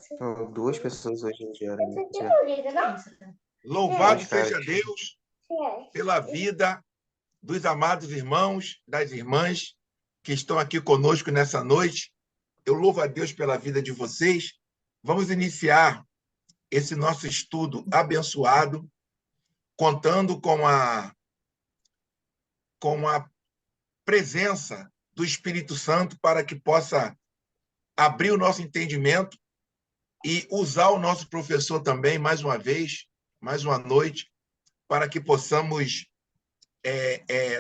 São duas pessoas hoje em dia, né? Louvado Mais tarde. seja Deus pela vida dos amados irmãos, das irmãs que estão aqui conosco nessa noite. Eu louvo a Deus pela vida de vocês. Vamos iniciar esse nosso estudo abençoado, contando com a presença do Espírito Santo para que possa abrir o nosso entendimento e usar o nosso professor também, mais uma vez, mais uma noite, para que possamos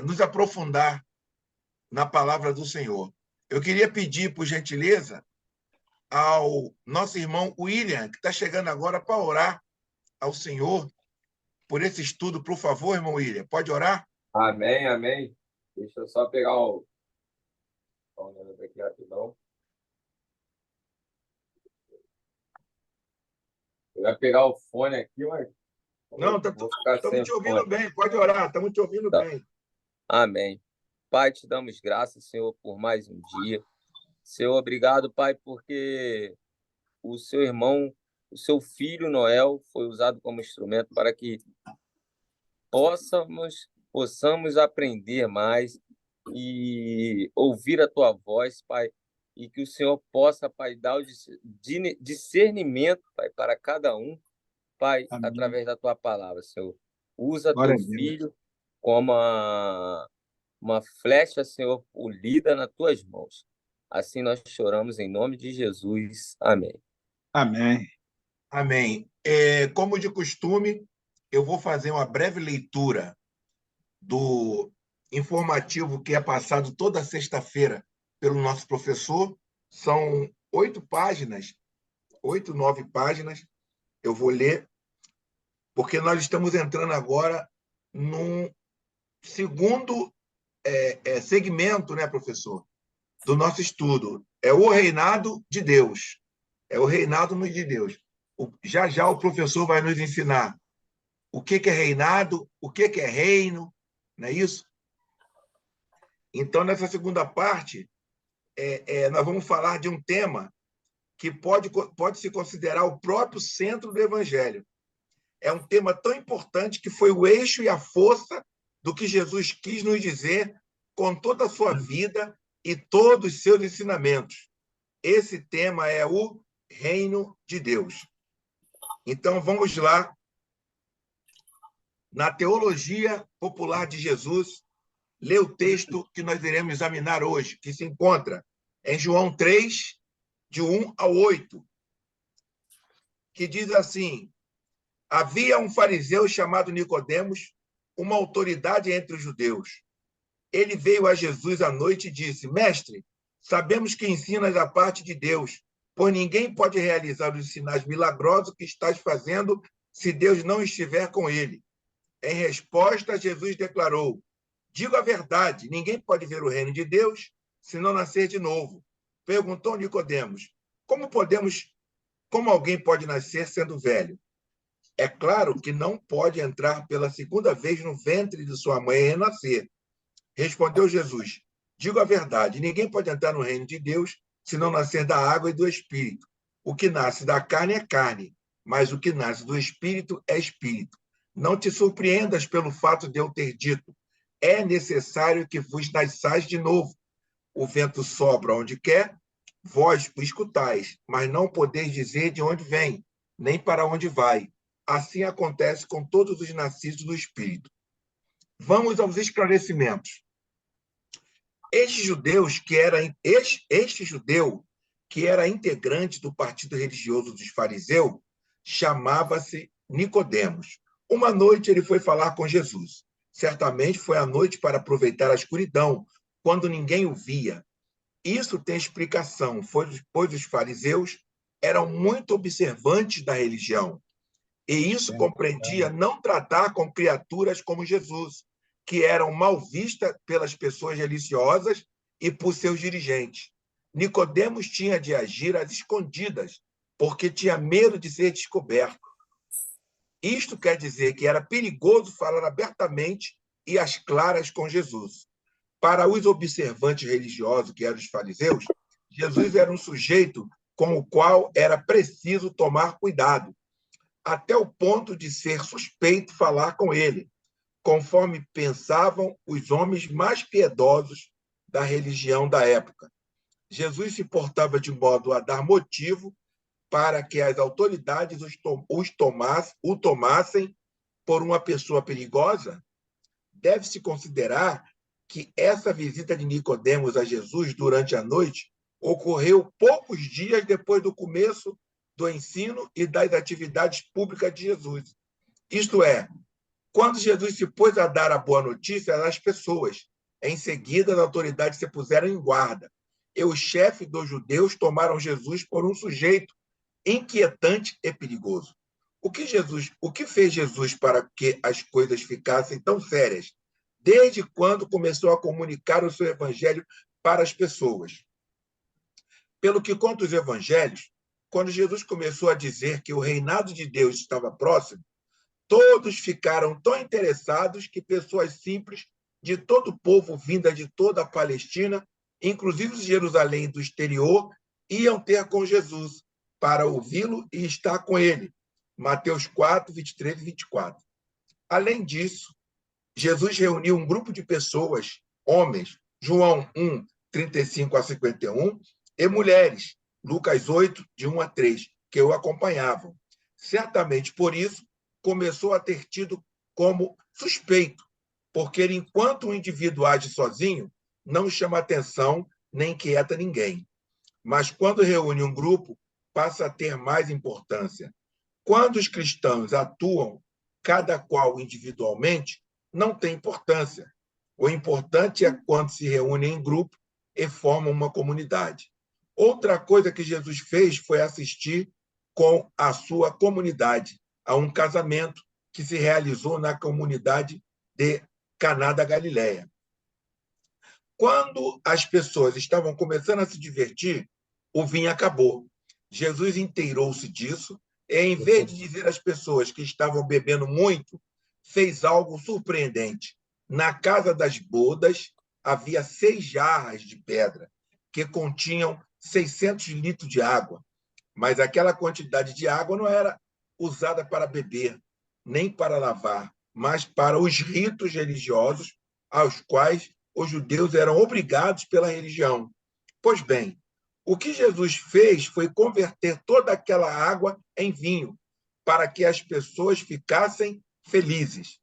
nos aprofundar na palavra do Senhor. Eu queria pedir, por gentileza, ao nosso irmão William, que está chegando agora, para orar ao Senhor por esse estudo. Por favor, irmão William, pode orar? Amém, amém. Deixa eu só pegar o aqui rapidão. Eu ia pegar o fone aqui, mas... Não, estamos te ouvindo bem. Pode orar, estamos te ouvindo bem. Amém. Pai, te damos graças, Senhor, por mais um dia. Senhor, obrigado, Pai, porque o seu irmão, o seu filho Noel, foi usado como instrumento para que possamos aprender mais e ouvir a tua voz, Pai, e que o Senhor possa, Pai, dar o discernimento, Pai, para cada um, Pai, amém, através da tua palavra, Senhor. Usa teu filho como uma flecha, Senhor, polida nas tuas mãos. Assim nós choramos em nome de Jesus. Amém. Amém. Amém. Como de costume, eu vou fazer uma breve leitura do informativo que é passado toda sexta-feira pelo nosso professor. São 8 páginas, 8, 9 páginas. Eu vou ler, porque nós estamos entrando agora num segundo segmento, né, professor, do nosso estudo. É o reinado de Deus. É o reinado de Deus. Já já o professor vai nos ensinar o que é reinado, o que é reino, não é isso? Então, nessa segunda parte, nós vamos falar de um tema que pode se considerar o próprio centro do Evangelho. É um tema tão importante que foi o eixo e a força do que Jesus quis nos dizer com toda a sua vida e todos os seus ensinamentos. Esse tema é o reino de Deus. Então, vamos lá. Na Teologia Popular de Jesus, lê o texto que nós iremos examinar hoje, que se encontra em João 3, de 1 ao 8, que diz assim: havia um fariseu chamado Nicodemos, uma autoridade entre os judeus. Ele veio a Jesus à noite e disse: Mestre, sabemos que ensinas a parte de Deus, pois ninguém pode realizar os sinais milagrosos que estás fazendo se Deus não estiver com ele. Em resposta, Jesus declarou: digo a verdade, ninguém pode ver o reino de Deus se não nascer de novo. Perguntou Nicodemos: como alguém pode nascer sendo velho? É claro que não pode entrar pela segunda vez no ventre de sua mãe e renascer. Respondeu Jesus: digo a verdade, ninguém pode entrar no reino de Deus se não nascer da água e do Espírito. O que nasce da carne é carne, mas o que nasce do Espírito é Espírito. Não te surpreendas pelo fato de eu ter dito: é necessário que vos nasçais de novo. O vento sopra onde quer, vós o escutais, mas não podeis dizer de onde vem, nem para onde vai. Assim acontece com todos os nascidos do Espírito. Vamos aos esclarecimentos. Este judeu, que era integrante do partido religioso dos fariseus, chamava-se Nicodemos. Uma noite ele foi falar com Jesus. Certamente foi a noite para aproveitar a escuridão, quando ninguém o via. Isso tem explicação, pois os fariseus eram muito observantes da religião. E isso compreendia não tratar com criaturas como Jesus, que eram mal vistas pelas pessoas religiosas e por seus dirigentes. Nicodemos tinha de agir às escondidas, porque tinha medo de ser descoberto. Isto quer dizer que era perigoso falar abertamente e às claras com Jesus. Para os observantes religiosos, que eram os fariseus, Jesus era um sujeito com o qual era preciso tomar cuidado, até o ponto de ser suspeito falar com ele, conforme pensavam os homens mais piedosos da religião da época. Jesus se portava de modo a dar motivo para que as autoridades o tomassem por uma pessoa perigosa? Deve-se considerar que essa visita de Nicodemos a Jesus durante a noite ocorreu poucos dias depois do começo do ensino e das atividades públicas de Jesus. Isto é, quando Jesus se pôs a dar a boa notícia às pessoas, em seguida as autoridades se puseram em guarda, e os chefes dos judeus tomaram Jesus por um sujeito inquietante e perigoso. O que fez Jesus para que as coisas ficassem tão sérias? Desde quando começou a comunicar o seu evangelho para as pessoas? Pelo que conta os evangelhos, quando Jesus começou a dizer que o reinado de Deus estava próximo, todos ficaram tão interessados que pessoas simples de todo o povo vinda de toda a Palestina, inclusive de Jerusalém do exterior, iam ter com Jesus para ouvi-lo e estar com ele. Mateus 4, 23 e 24. Além disso, Jesus reuniu um grupo de pessoas, homens, João 1, 35 a 51, e mulheres, Lucas 8, de 1 a 3, que o acompanhavam. Certamente, por isso, começou a ter tido como suspeito, porque enquanto o indivíduo age sozinho, não chama atenção nem inquieta ninguém. Mas quando reúne um grupo, passa a ter mais importância. Quando os cristãos atuam, cada qual individualmente, não tem importância. O importante é quando se reúnem em grupo e formam uma comunidade. Outra coisa que Jesus fez foi assistir com a sua comunidade a um casamento que se realizou na comunidade de Caná da Galileia. Quando as pessoas estavam começando a se divertir, o vinho acabou. Jesus inteirou-se disso e, em vez de dizer às pessoas que estavam bebendo muito, fez algo surpreendente. Na casa das bodas havia 6 jarras de pedra que continham 600 litros de água, mas aquela quantidade de água não era usada para beber, nem para lavar, mas para os ritos religiosos aos quais os judeus eram obrigados pela religião. Pois bem, o que Jesus fez foi converter toda aquela água em vinho, para que as pessoas ficassem felizes.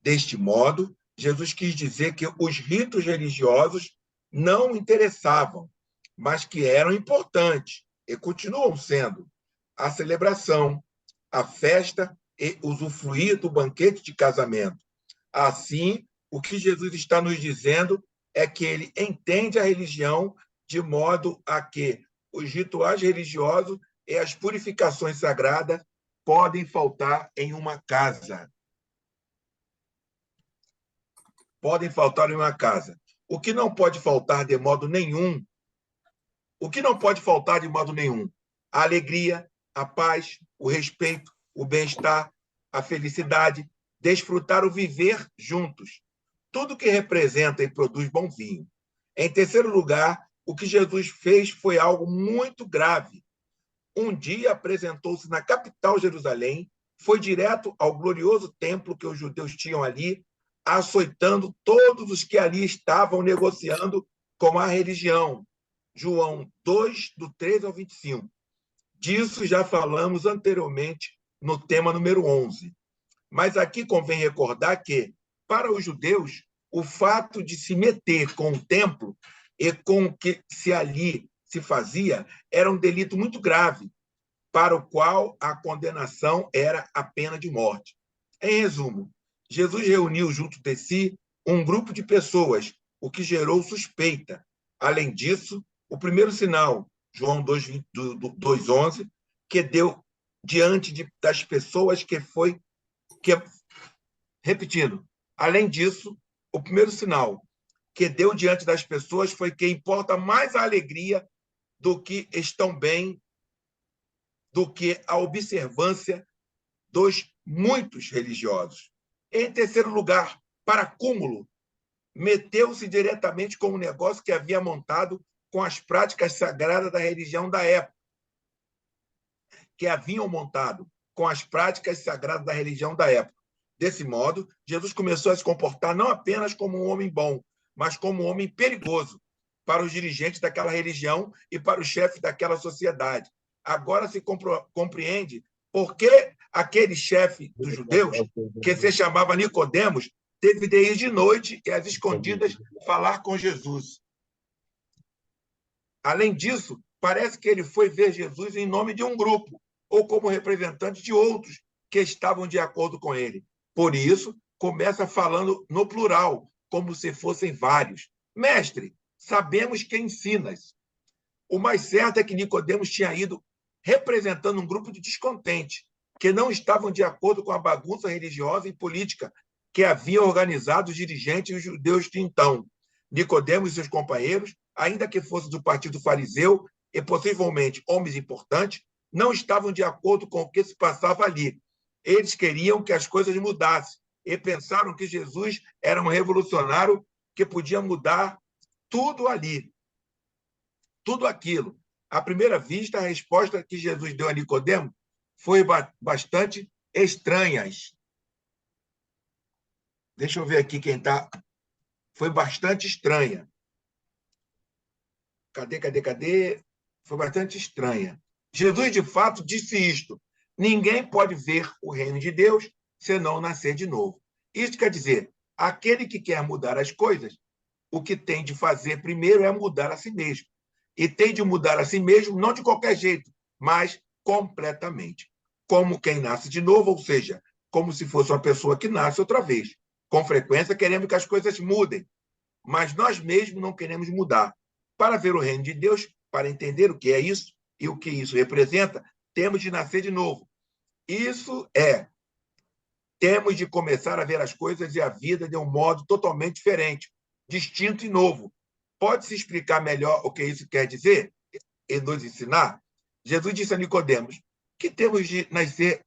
Deste modo, Jesus quis dizer que os ritos religiosos não interessavam, mas que eram importantes e continuam sendo a celebração, a festa e usufruir do banquete de casamento. Assim, o que Jesus está nos dizendo é que ele entende a religião de modo a que os rituais religiosos e as purificações sagradas podem faltar em uma casa. Podem faltar em uma casa. O que não pode faltar de modo nenhum? O que não pode faltar de modo nenhum? A alegria, a paz, o respeito, o bem-estar, a felicidade, desfrutar o viver juntos. Tudo que representa e produz bom vinho. Em terceiro lugar, o que Jesus fez foi algo muito grave. Um dia apresentou-se na capital Jerusalém, foi direto ao glorioso templo que os judeus tinham ali, açoitando todos os que ali estavam negociando com a religião. João 2, do 13 ao 25. Disso já falamos anteriormente no tema número 11. Mas aqui convém recordar que, para os judeus, o fato de se meter com o templo e com o que se ali se fazia era um delito muito grave, para o qual a condenação era a pena de morte. Em resumo, Jesus reuniu junto de si um grupo de pessoas, o que gerou suspeita. Além disso, o primeiro sinal, João 2:11, que deu diante das pessoas repetindo, além disso, o primeiro sinal que deu diante das pessoas foi que importa mais a alegria do que estão bem, do que a observância dos muitos religiosos. Em terceiro lugar, para cúmulo, meteu-se diretamente com o negócio que havia montado com as práticas sagradas da religião da época. que haviam montado com as práticas sagradas da religião da época. Desse modo, Jesus começou a se comportar não apenas como um homem bom, mas como um homem perigoso para os dirigentes daquela religião e para os chefes daquela sociedade. Agora se compreende por que aquele chefe dos judeus, que se chamava Nicodemos, teve de ir de noite e às escondidas falar com Jesus. Além disso, parece que ele foi ver Jesus em nome de um grupo, ou como representante de outros que estavam de acordo com ele. Por isso, começa falando no plural, como se fossem vários. Mestre, sabemos que ensinas. O mais certo é que Nicodemos tinha ido representando um grupo de descontentes, que não estavam de acordo com a bagunça religiosa e política que havia organizado os dirigentes e os judeus de então. Nicodemos e seus companheiros, ainda que fossem do partido fariseu e possivelmente homens importantes, não estavam de acordo com o que se passava ali. Eles queriam que as coisas mudassem e pensaram que Jesus era um revolucionário que podia mudar tudo ali, tudo aquilo. À primeira vista, a resposta que Jesus deu a Nicodemo foi bastante estranha. Deixa eu ver aqui quem está. Foi bastante estranha. Cadê? Foi bastante estranha. Jesus, de fato, disse isto: ninguém pode ver o reino de Deus se não nascer de novo. Isso quer dizer, aquele que quer mudar as coisas, o que tem de fazer primeiro é mudar a si mesmo. E tem de mudar a si mesmo, não de qualquer jeito, mas completamente. Como quem nasce de novo, ou seja, como se fosse uma pessoa que nasce outra vez. Com frequência, queremos que as coisas mudem, mas nós mesmos não queremos mudar. Para ver o reino de Deus, para entender o que é isso e o que isso representa, temos de nascer de novo. Temos de começar a ver as coisas e a vida de um modo totalmente diferente, distinto e novo. Pode-se explicar melhor o que isso quer dizer e nos ensinar? Jesus disse a Nicodemos que temos de nascer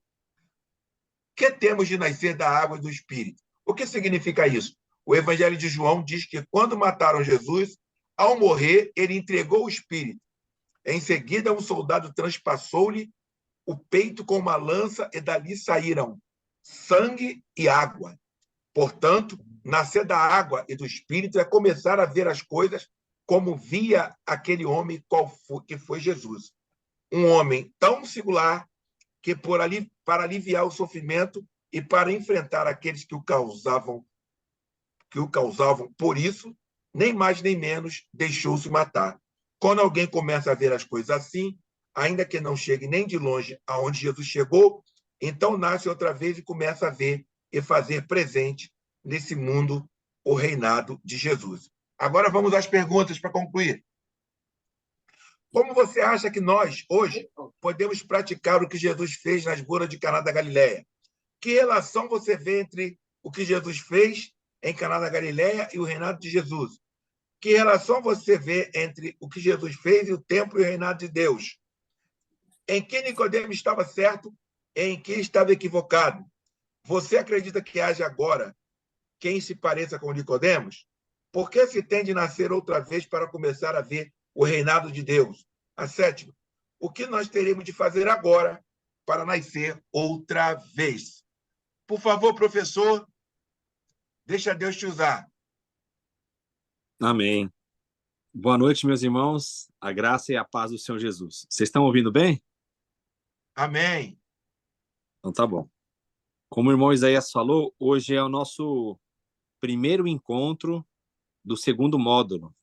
da água e do Espírito. O que significa isso? O Evangelho de João diz que quando mataram Jesus, ao morrer, ele entregou o Espírito. Em seguida, um soldado transpassou-lhe o peito com uma lança e dali saíram sangue e água. Portanto, nascer da água e do Espírito é começar a ver as coisas como via aquele homem que foi Jesus. Um homem tão singular que, para aliviar o sofrimento e para enfrentar aqueles que o causavam, por isso, nem mais nem menos, deixou-se matar. Quando alguém começa a ver as coisas assim, ainda que não chegue nem de longe aonde Jesus chegou, então nasce outra vez e começa a ver e fazer presente nesse mundo o reinado de Jesus. Agora vamos às perguntas para concluir. Como você acha que nós, hoje, podemos praticar o que Jesus fez nas bodas de Caná da Galileia? Que relação você vê entre o que Jesus fez em Caná da Galileia e o reinado de Jesus? Que relação você vê entre o que Jesus fez e o templo e o reinado de Deus? Em que Nicodemo estava certo e em que estava equivocado? Você acredita que haja agora quem se pareça com Nicodemos? Por que se tem de nascer outra vez para começar a ver o reinado de Deus? A sétima, o que nós teremos de fazer agora para nascer outra vez? Por favor, professor, deixa Deus te usar. Amém. Boa noite, meus irmãos. A graça e a paz do Senhor Jesus. Vocês estão ouvindo bem? Amém. Então tá bom. Como o irmão Isaías falou, hoje é o nosso primeiro encontro do segundo módulo.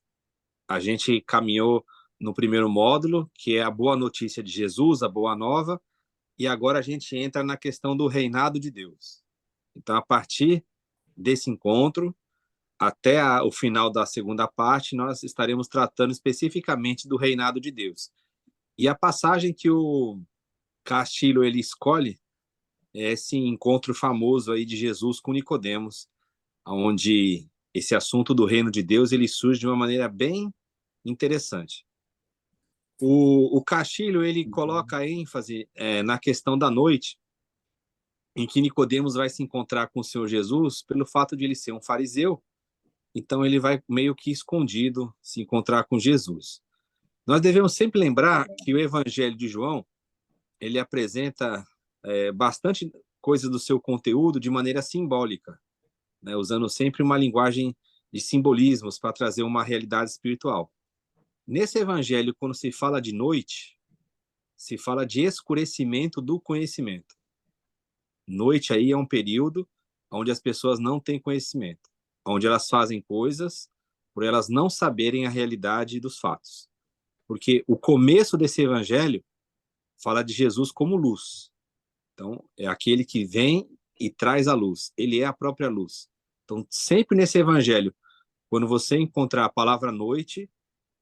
A gente caminhou no primeiro módulo, que é a boa notícia de Jesus, a boa nova, e agora a gente entra na questão do reinado de Deus. Então, a partir desse encontro, até o final da segunda parte, nós estaremos tratando especificamente do reinado de Deus. E a passagem que o Castilho ele escolhe é esse encontro famoso aí de Jesus com Nicodemos, onde esse assunto do reino de Deus ele surge de uma maneira bem interessante. O Castilho ele coloca ênfase na questão da noite, em que Nicodemos vai se encontrar com o Senhor Jesus pelo fato de ele ser um fariseu. Então ele vai meio que escondido se encontrar com Jesus. Nós devemos sempre lembrar que o Evangelho de João ele apresenta bastante coisa do seu conteúdo de maneira simbólica, né? Usando sempre uma linguagem de simbolismos para trazer uma realidade espiritual. Nesse evangelho, quando se fala de noite, se fala de escurecimento do conhecimento. Noite aí é um período onde as pessoas não têm conhecimento, onde elas fazem coisas por elas não saberem a realidade dos fatos. Porque o começo desse evangelho fala de Jesus como luz. Então, é aquele que vem e traz a luz. Ele é a própria luz. Então, sempre nesse evangelho, quando você encontrar a palavra noite,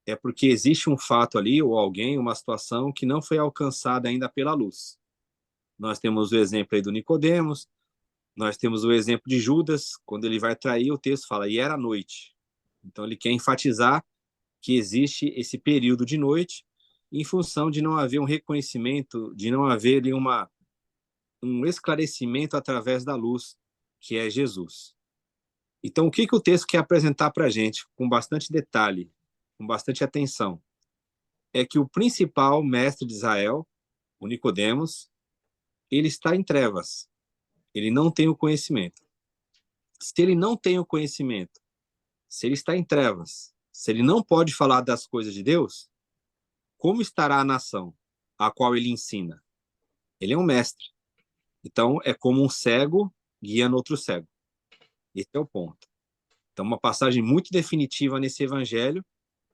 é porque existe um fato ali, ou alguém, uma situação que não foi alcançada ainda pela luz. Nós temos o exemplo aí do Nicodemos, nós temos o exemplo de Judas, quando ele vai trair, o texto fala, e era noite. Então, ele quer enfatizar que existe esse período de noite, em função de não haver um reconhecimento, de não haver ali um esclarecimento através da luz, que é Jesus. Então, o que o texto quer apresentar para a gente, com bastante detalhe, com bastante atenção, é que o principal mestre de Israel, o Nicodemos, ele está em trevas. Ele não tem o conhecimento. Se ele não tem o conhecimento, se ele está em trevas, se ele não pode falar das coisas de Deus, como estará a nação a qual ele ensina? Ele é um mestre. Então, é como um cego guiando outro cego. Esse é o ponto. Então, uma passagem muito definitiva nesse evangelho,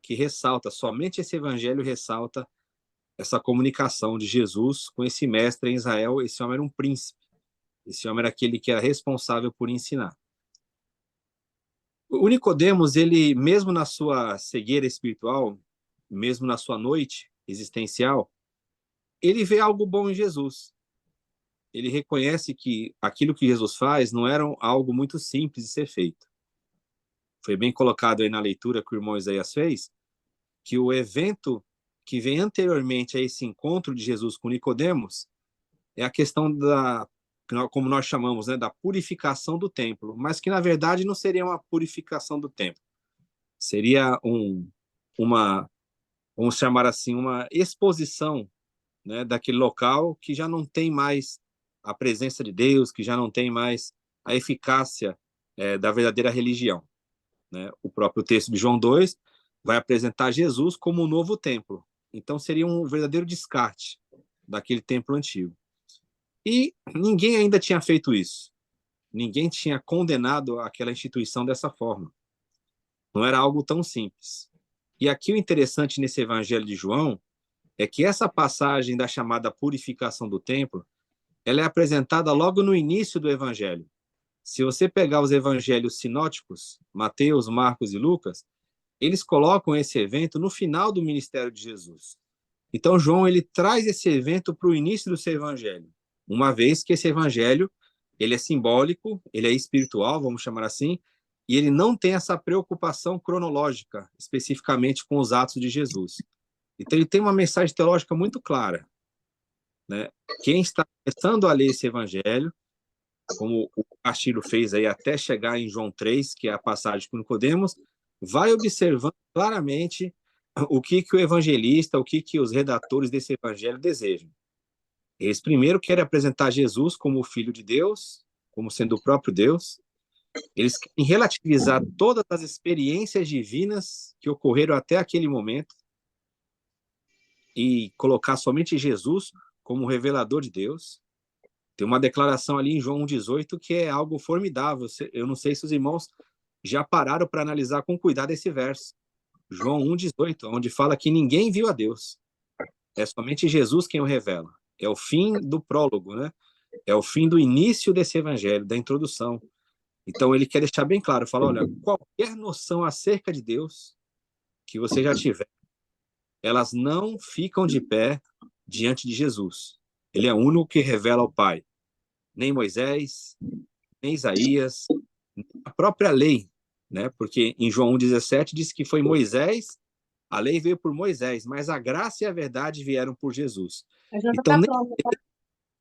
que ressalta, somente esse evangelho ressalta essa comunicação de Jesus com esse mestre em Israel. Esse homem era um príncipe. Esse homem era aquele que era responsável por ensinar. O Nicodemos, ele, mesmo na sua cegueira espiritual, mesmo na sua noite existencial, ele vê algo bom em Jesus. Ele reconhece que aquilo que Jesus faz não era algo muito simples de ser feito. Foi bem colocado aí na leitura que o irmão Isaías fez, que o evento que vem anteriormente a esse encontro de Jesus com Nicodemos é a questão da, como nós chamamos, né, da purificação do templo, mas que na verdade não seria uma purificação do templo. Seria vamos chamar assim, uma exposição, né, daquele local que já não tem mais a presença de Deus, que já não tem mais a eficácia da verdadeira religião, né? O próprio texto de João 2 vai apresentar Jesus como um novo templo. Então, seria um verdadeiro descarte daquele templo antigo. E ninguém ainda tinha feito isso. Ninguém tinha condenado aquela instituição dessa forma. Não era algo tão simples. E aqui o interessante nesse evangelho de João é que essa passagem da chamada purificação do templo, ela é apresentada logo no início do evangelho. Se você pegar os evangelhos sinóticos, Mateus, Marcos e Lucas, eles colocam esse evento no final do ministério de Jesus. Então, João, ele traz esse evento para o início do seu evangelho, uma vez que esse evangelho, ele é simbólico, ele é espiritual, vamos chamar assim, e ele não tem essa preocupação cronológica, especificamente com os atos de Jesus. Então, ele tem uma mensagem teológica muito clara, né? Quem está começando a ler esse evangelho, como o Castilho fez aí até chegar em João 3, que é a passagem com Nicodemos, vai observando claramente o que o evangelista, o que os redatores desse evangelho desejam. Eles primeiro querem apresentar Jesus como o Filho de Deus, como sendo o próprio Deus. Eles querem relativizar todas as experiências divinas que ocorreram até aquele momento e colocar somente Jesus como revelador de Deus. Tem uma declaração ali em João 1,18 que é algo formidável. Eu não sei se os irmãos já pararam para analisar com cuidado esse verso. João 1,18, onde fala que ninguém viu a Deus. É somente Jesus quem o revela. É o fim do prólogo, né? É o fim do início desse evangelho, da introdução. Então, ele quer deixar bem claro, fala, olha, qualquer noção acerca de Deus que você já tiver, elas não ficam de pé diante de Jesus. Ele é o único que revela ao Pai. Nem Moisés, nem Isaías, nem a própria lei, né? Porque em João 1,17 diz que foi Moisés, a lei veio por Moisés, mas a graça e a verdade vieram por Jesus. Então, nem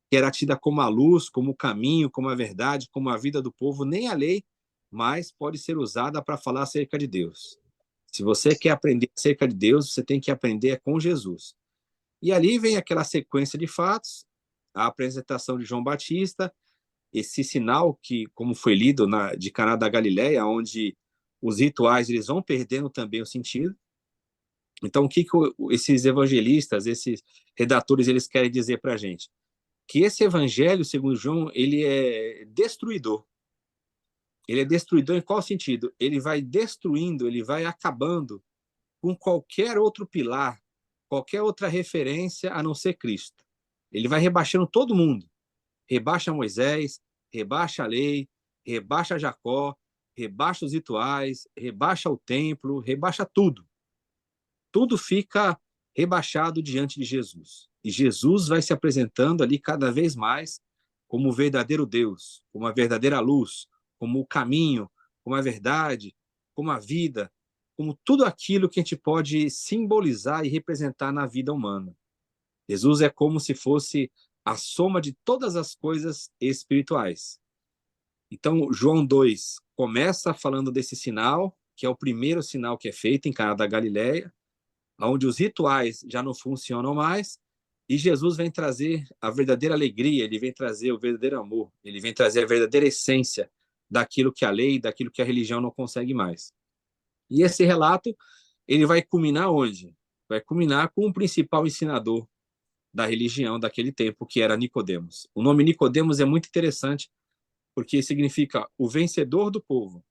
que era tida como a luz, como o caminho, como a verdade, como a vida do povo, nem a lei mais pode ser usada para falar acerca de Deus. Se você quer aprender acerca de Deus, você tem que aprender com Jesus. E ali vem aquela sequência de fatos, a apresentação de João Batista, esse sinal que, como foi lido de Caná da Galileia, onde os rituais eles vão perdendo também o sentido. Então, o que esses evangelistas, esses redatores, eles querem dizer para a gente? Que esse evangelho, segundo João, ele é destruidor. Ele é destruidor em qual sentido? Ele vai destruindo, ele vai acabando com qualquer outro pilar, qualquer outra referência a não ser Cristo. Ele vai rebaixando todo mundo. Rebaixa Moisés, rebaixa a lei, rebaixa Jacó, rebaixa os rituais, rebaixa o templo, rebaixa tudo. Tudo fica rebaixado diante de Jesus. E Jesus vai se apresentando ali cada vez mais como o verdadeiro Deus, como a verdadeira luz, como o caminho, como a verdade, como a vida, como tudo aquilo que a gente pode simbolizar e representar na vida humana. Jesus é como se fosse a soma de todas as coisas espirituais. Então, João 2 começa falando desse sinal, que é o primeiro sinal que é feito em Caná da Galileia, onde os rituais já não funcionam mais, e Jesus vem trazer a verdadeira alegria, ele vem trazer o verdadeiro amor, ele vem trazer a verdadeira essência daquilo que a lei, daquilo que a religião não consegue mais. E esse relato, ele vai culminar onde? Vai culminar com o principal ensinador da religião daquele tempo, que era Nicodemos. O nome Nicodemos é muito interessante, porque significa o vencedor do povo.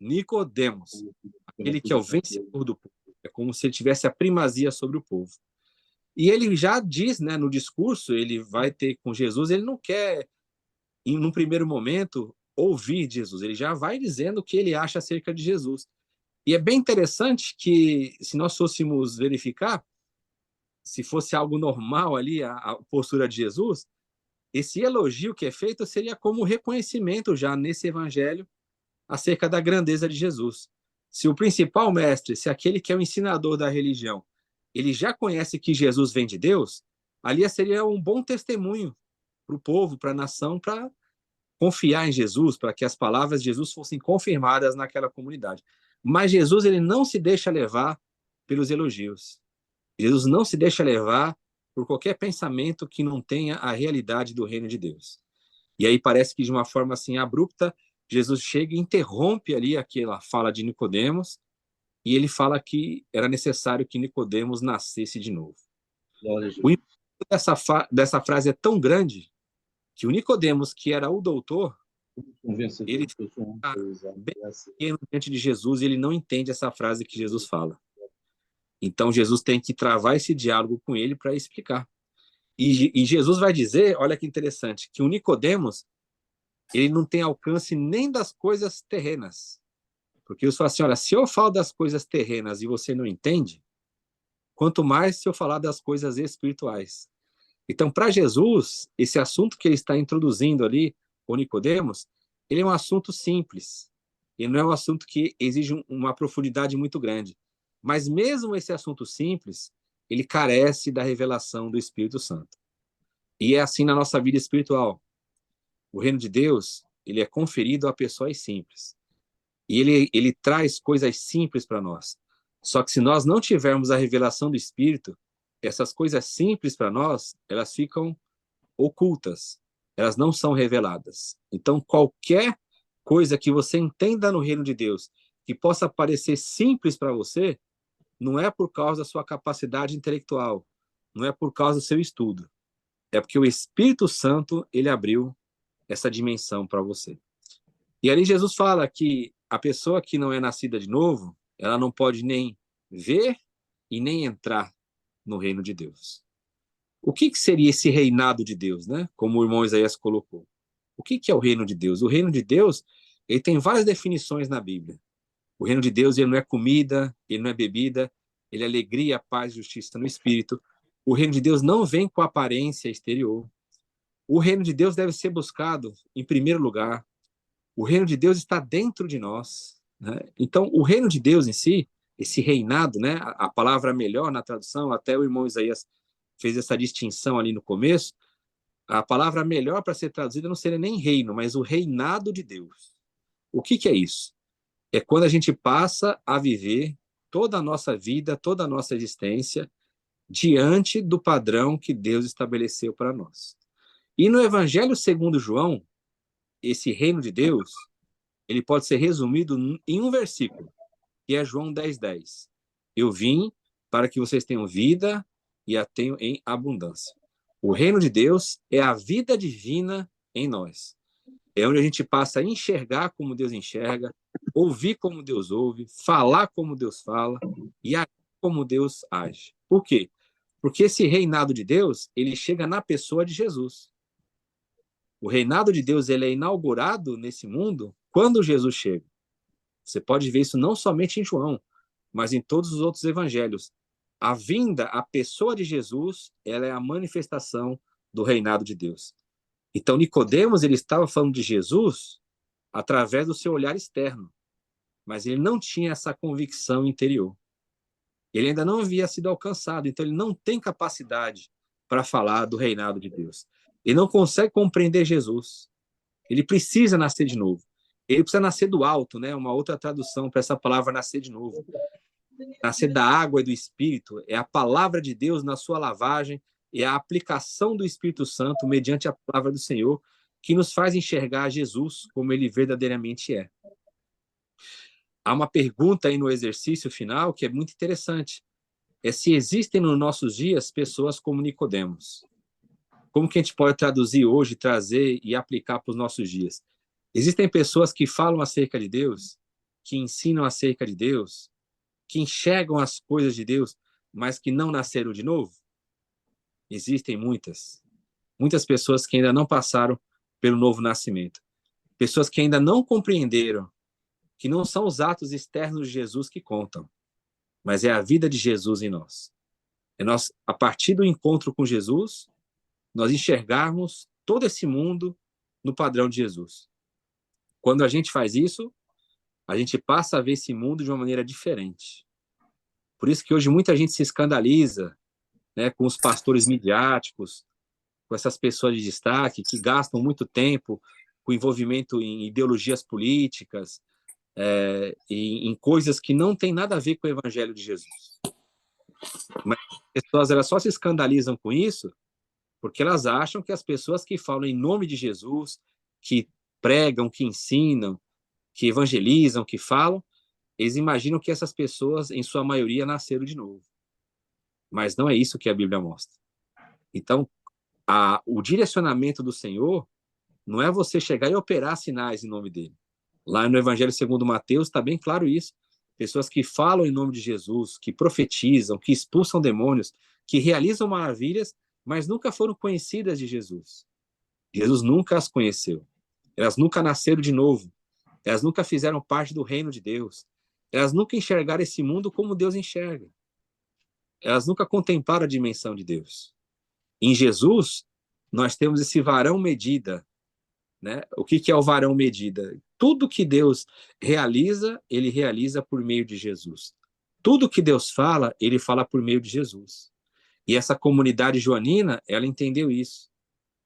Nicodemos, aquele que é o vencedor do povo. É como se ele tivesse a primazia sobre o povo. E ele já diz, né, no discurso, ele vai ter com Jesus, ele não quer, num primeiro momento, ouvir Jesus. Ele já vai dizendo o que ele acha acerca de Jesus. E é bem interessante que, se nós fôssemos verificar, se fosse algo normal ali, a postura de Jesus, esse elogio que é feito seria como reconhecimento já nesse evangelho acerca da grandeza de Jesus. Se o principal mestre, se aquele que é o ensinador da religião, ele já conhece que Jesus vem de Deus, ali seria um bom testemunho para o povo, para a nação, para confiar em Jesus, para que as palavras de Jesus fossem confirmadas naquela comunidade. Mas Jesus, ele não se deixa levar pelos elogios. Jesus não se deixa levar por qualquer pensamento que não tenha a realidade do reino de Deus. E aí parece que de uma forma assim abrupta, Jesus chega e interrompe ali aquela fala de Nicodemos, e ele fala que era necessário que Nicodemos nascesse de novo. O impacto dessa frase é tão grande que o Nicodemos, que era o doutor, ele está bem pequeno diante de Jesus e ele não entende essa frase que Jesus fala. Então Jesus tem que travar esse diálogo com ele para explicar. E Jesus vai dizer, olha que interessante, que o Nicodemos, ele não tem alcance nem das coisas terrenas. Porque eu falo assim, olha, se eu falo das coisas terrenas e você não entende, quanto mais se eu falar das coisas espirituais. Então, para Jesus, esse assunto que ele está introduzindo ali, o Nicodemos, ele é um assunto simples. Ele não é um assunto que exige uma profundidade muito grande. Mas mesmo esse assunto simples, ele carece da revelação do Espírito Santo. E é assim na nossa vida espiritual. O reino de Deus, ele é conferido a pessoas simples. E ele traz coisas simples para nós. Só que se nós não tivermos a revelação do Espírito, essas coisas simples para nós, elas ficam ocultas. Elas não são reveladas. Então, qualquer coisa que você entenda no reino de Deus, que possa parecer simples para você, não é por causa da sua capacidade intelectual, não é por causa do seu estudo. É porque o Espírito Santo, ele abriu essa dimensão para você. E ali Jesus fala que a pessoa que não é nascida de novo, ela não pode nem ver e nem entrar no reino de Deus. O que seria esse reinado de Deus, né? Como o irmão Isaías colocou. O que é o reino de Deus? O reino de Deus, ele tem várias definições na Bíblia. O reino de Deus, ele não é comida, ele não é bebida, ele é alegria, paz e justiça no Espírito. O reino de Deus não vem com aparência exterior. O reino de Deus deve ser buscado em primeiro lugar. O reino de Deus está dentro de nós, né? Então, o reino de Deus em si, esse reinado, né? A palavra melhor na tradução, até o irmão Isaías fez essa distinção ali no começo, a palavra melhor para ser traduzida não seria nem reino, mas o reinado de Deus. O que é isso? É quando a gente passa a viver toda a nossa vida, toda a nossa existência diante do padrão que Deus estabeleceu para nós. E no Evangelho segundo João, esse reino de Deus, ele pode ser resumido em um versículo, que é João 10:10. Eu vim para que vocês tenham vida e a tenham em abundância. O reino de Deus é a vida divina em nós. É onde a gente passa a enxergar como Deus enxerga, ouvir como Deus ouve, falar como Deus fala e agir como Deus age. Por quê? Porque esse reinado de Deus, ele chega na pessoa de Jesus. O reinado de Deus, ele é inaugurado nesse mundo quando Jesus chega. Você pode ver isso não somente em João, mas em todos os outros evangelhos. A vinda, a pessoa de Jesus, ela é a manifestação do reinado de Deus. Então, Nicodemos, ele estava falando de Jesus através do seu olhar externo, mas ele não tinha essa convicção interior. Ele ainda não havia sido alcançado, então ele não tem capacidade para falar do reinado de Deus. Ele não consegue compreender Jesus. Ele precisa nascer de novo. Ele precisa nascer do alto, né? Uma outra tradução para essa palavra nascer de novo. Nascer da água e do Espírito é a palavra de Deus na sua lavagem, é a aplicação do Espírito Santo mediante a palavra do Senhor que nos faz enxergar Jesus como ele verdadeiramente é. Há uma pergunta aí no exercício final que é muito interessante. É se existem nos nossos dias pessoas como Nicodemos. Como que a gente pode traduzir hoje, trazer e aplicar para os nossos dias? Existem pessoas que falam acerca de Deus, que ensinam acerca de Deus, que enxergam as coisas de Deus, mas que não nasceram de novo? Existem muitas. Muitas pessoas que ainda não passaram pelo novo nascimento. Pessoas que ainda não compreenderam que não são os atos externos de Jesus que contam, mas é a vida de Jesus em nós. É nós, a partir do encontro com Jesus, nós enxergarmos todo esse mundo no padrão de Jesus. Quando a gente faz isso, a gente passa a ver esse mundo de uma maneira diferente. Por isso que hoje muita gente se escandaliza, né, com os pastores midiáticos, com essas pessoas de destaque que gastam muito tempo com envolvimento em ideologias políticas, em coisas que não tem nada a ver com o evangelho de Jesus. Mas as pessoas elas só se escandalizam com isso porque elas acham que as pessoas que falam em nome de Jesus, que pregam, que ensinam, que evangelizam, que falam, eles imaginam que essas pessoas, em sua maioria, nasceram de novo. Mas não é isso que a Bíblia mostra. Então, o direcionamento do Senhor não é você chegar e operar sinais em nome dele. Lá no Evangelho segundo Mateus está bem claro isso. Pessoas que falam em nome de Jesus, que profetizam, que expulsam demônios, que realizam maravilhas, mas nunca foram conhecidas de Jesus. Jesus nunca as conheceu. Elas nunca nasceram de novo. Elas nunca fizeram parte do reino de Deus. Elas nunca enxergaram esse mundo como Deus enxerga. Elas nunca contemplaram a dimensão de Deus. Em Jesus, nós temos esse varão medida, né? O que é o varão medida? Tudo que Deus realiza, ele realiza por meio de Jesus. Tudo que Deus fala, ele fala por meio de Jesus. E essa comunidade joanina, ela entendeu isso.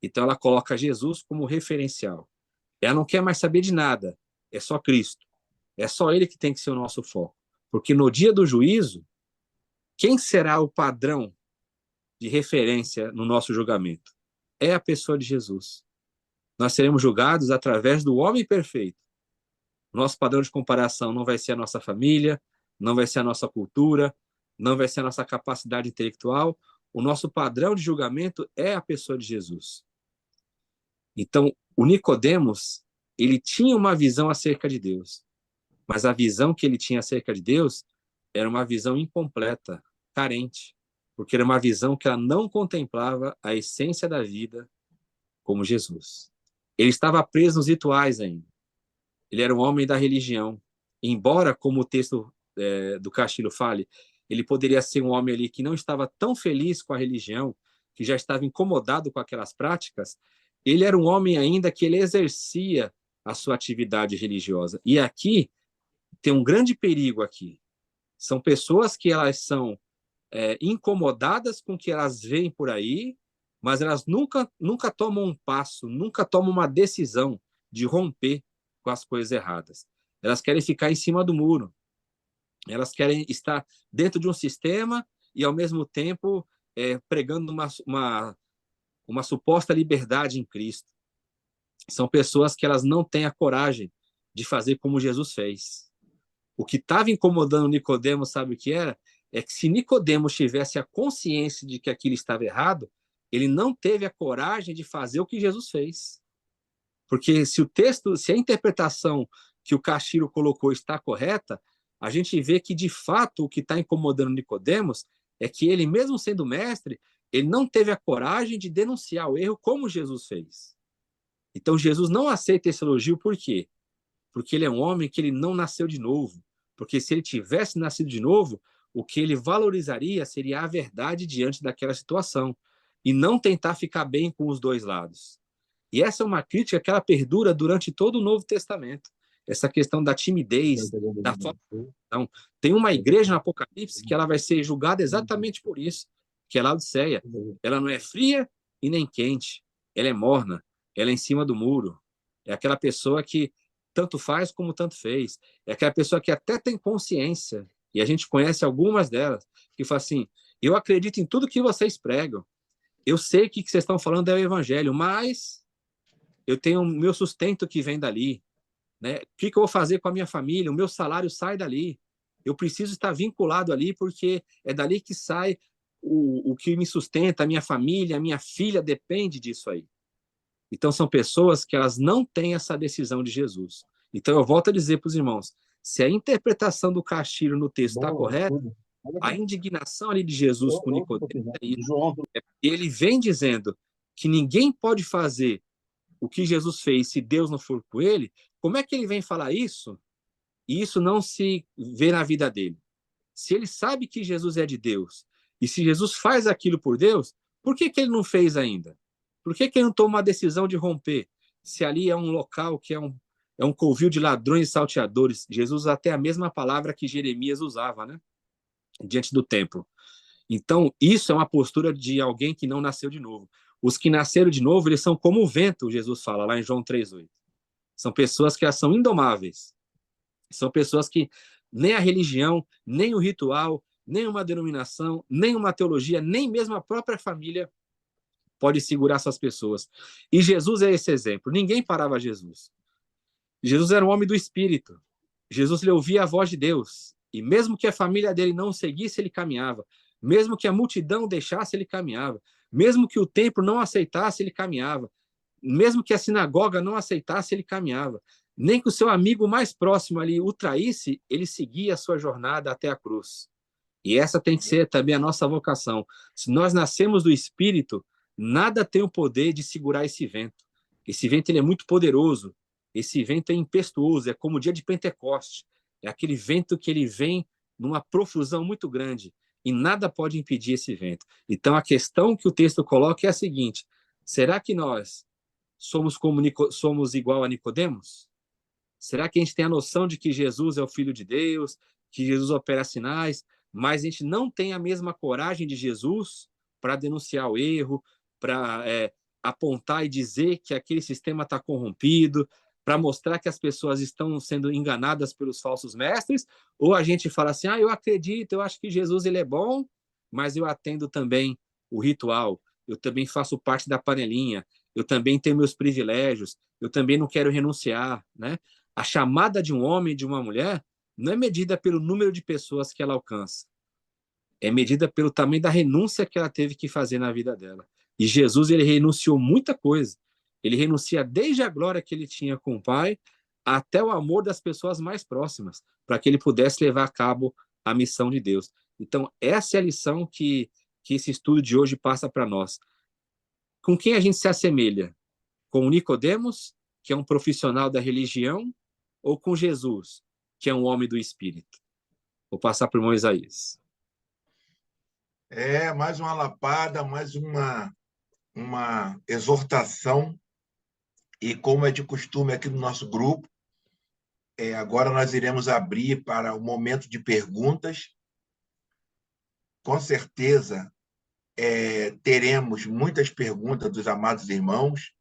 Então ela coloca Jesus como referencial. Ela não quer mais saber de nada. É só Cristo. É só ele que tem que ser o nosso foco. Porque no dia do juízo, quem será o padrão de referência no nosso julgamento? É a pessoa de Jesus. Nós seremos julgados através do homem perfeito. Nosso padrão de comparação não vai ser a nossa família, não vai ser a nossa cultura, não vai ser a nossa capacidade intelectual. O nosso padrão de julgamento é a pessoa de Jesus. Então, o Nicodemos, ele tinha uma visão acerca de Deus, mas a visão que ele tinha acerca de Deus era uma visão incompleta, carente, porque era uma visão que ela não contemplava a essência da vida como Jesus. Ele estava preso nos rituais ainda. Ele era um homem da religião. Embora, como o texto do Castilho fale, ele poderia ser um homem ali que não estava tão feliz com a religião, que já estava incomodado com aquelas práticas, ele era um homem ainda que ele exercia a sua atividade religiosa. E aqui tem um grande perigo aqui. São pessoas que elas são incomodadas com o que elas veem por aí, mas elas nunca tomam um passo, nunca tomam uma decisão de romper com as coisas erradas. Elas querem ficar em cima do muro. Elas querem estar dentro de um sistema e, ao mesmo tempo, pregando uma suposta liberdade em Cristo. São pessoas que elas não têm a coragem de fazer como Jesus fez. O que estava incomodando Nicodemos, sabe o que era? É que se Nicodemos tivesse a consciência de que aquilo estava errado, ele não teve a coragem de fazer o que Jesus fez. Porque se a interpretação que o Cachiro colocou está correta, a gente vê que, de fato, o que está incomodando Nicodemos é que ele, mesmo sendo mestre, ele não teve a coragem de denunciar o erro como Jesus fez. Então, Jesus não aceita esse elogio, por quê? Porque ele é um homem que ele não nasceu de novo. Porque se ele tivesse nascido de novo, o que ele valorizaria seria a verdade diante daquela situação e não tentar ficar bem com os dois lados. E essa é uma crítica que ela perdura durante todo o Novo Testamento. Essa questão da timidez, da falta de decisão. Tem uma igreja no Apocalipse que ela vai ser julgada exatamente por isso, que é Laodiceia. Ela não é fria e nem quente, ela é morna, ela é em cima do muro. É aquela pessoa que tanto faz como tanto fez. É aquela pessoa que até tem consciência, e a gente conhece algumas delas, que fala assim, eu acredito em tudo que vocês pregam, eu sei que o que vocês estão falando é o evangelho, mas eu tenho o meu sustento que vem dali, né? O que eu vou fazer com a minha família? O meu salário sai dali. Eu preciso estar vinculado ali, porque é dali que sai o que me sustenta, a minha família, a minha filha depende disso aí. Então, são pessoas que elas não têm essa decisão de Jesus. Então, eu volto a dizer para os irmãos, se a interpretação do Cachiro no texto está correta, a indignação ali de Jesus com Nicodemo é isso. Ele vem dizendo que ninguém pode fazer o que Jesus fez se Deus não for com ele. Como é que ele vem falar isso e isso não se vê na vida dele? Se ele sabe que Jesus é de Deus e se Jesus faz aquilo por Deus, por que ele não fez ainda? Por que ele não toma a decisão de romper? Se ali é um local que é um covil de ladrões e salteadores. Jesus usa até a mesma palavra que Jeremias usava, né? Diante do templo. Então, isso é uma postura de alguém que não nasceu de novo. Os que nasceram de novo, eles são como o vento, Jesus fala lá em João 3,8. São pessoas que são indomáveis. São pessoas que nem a religião, nem o ritual, nem uma denominação, nem uma teologia, nem mesmo a própria família pode segurar essas pessoas. E Jesus é esse exemplo. Ninguém parava Jesus. Jesus era um homem do Espírito. Jesus ele ouvia a voz de Deus. E mesmo que a família dele não seguisse, ele caminhava. Mesmo que a multidão deixasse, ele caminhava. Mesmo que o templo não aceitasse, ele caminhava. Mesmo que a sinagoga não aceitasse, ele caminhava. Nem que o seu amigo mais próximo ali o traísse, ele seguia a sua jornada até a cruz. E essa tem que ser também a nossa vocação. Se nós nascemos do Espírito, nada tem o poder de segurar esse vento. Esse vento ele é muito poderoso. Esse vento é impetuoso, é como o dia de Pentecoste. É aquele vento que ele vem numa profusão muito grande e nada pode impedir esse vento. Então, a questão que o texto coloca é a seguinte: será que nós somos igual a Nicodemos? Será que a gente tem a noção de que Jesus é o Filho de Deus, que Jesus opera sinais, mas a gente não tem a mesma coragem de Jesus para denunciar o erro, para apontar e dizer que aquele sistema está corrompido, para mostrar que as pessoas estão sendo enganadas pelos falsos mestres? Ou a gente fala assim, eu acredito, eu acho que Jesus ele é bom, mas eu atendo também o ritual, eu também faço parte da panelinha, eu também tenho meus privilégios, eu também não quero renunciar, né? A chamada de um homem e de uma mulher não é medida pelo número de pessoas que ela alcança, é medida pelo tamanho da renúncia que ela teve que fazer na vida dela. E Jesus, ele renunciou muita coisa. Ele renuncia desde a glória que ele tinha com o Pai até o amor das pessoas mais próximas, para que ele pudesse levar a cabo a missão de Deus. Então, essa é a lição que esse estudo de hoje passa para nós. Com quem a gente se assemelha? Com Nicodemos, que é um profissional da religião, ou com Jesus, que é um homem do Espírito? Vou passar para o irmão Isaías. Mais uma lapada, mais uma exortação. E como é de costume aqui no nosso grupo, agora nós iremos abrir para o momento de perguntas. Com certeza, teremos muitas perguntas dos amados irmãos.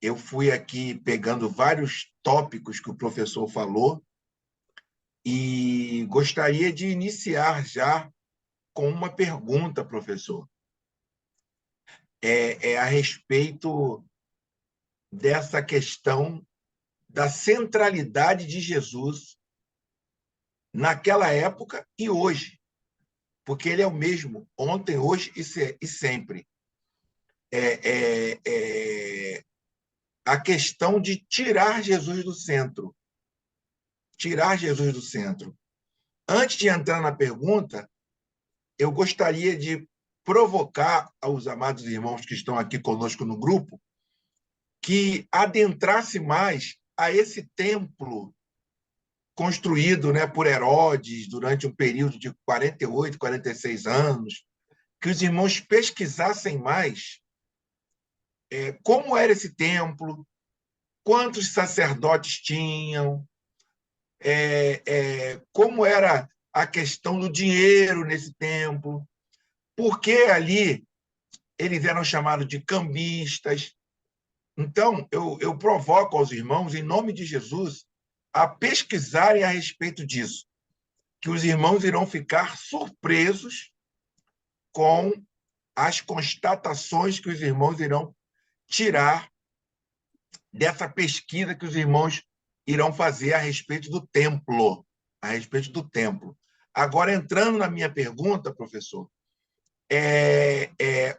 Eu fui aqui pegando vários tópicos que o professor falou e gostaria de iniciar já com uma pergunta, professor. é a respeito dessa questão da centralidade de Jesus naquela época e hoje, porque ele é o mesmo ontem, hoje e sempre. A questão de tirar Jesus do centro. Tirar Jesus do centro. Antes de entrar na pergunta, eu gostaria de provocar aos amados irmãos que estão aqui conosco no grupo que adentrasse mais a esse templo construído, né, por Herodes durante um período de 48, 46 anos, que os irmãos pesquisassem mais como era esse templo, quantos sacerdotes tinham, como era a questão do dinheiro nesse templo, por que ali eles eram chamados de cambistas. Então, eu provoco aos irmãos, em nome de Jesus, a pesquisarem a respeito disso, que os irmãos irão ficar surpresos com as constatações que os irmãos irão tirar dessa pesquisa que os irmãos irão fazer a respeito do templo. A respeito do templo. Agora, entrando na minha pergunta, professor,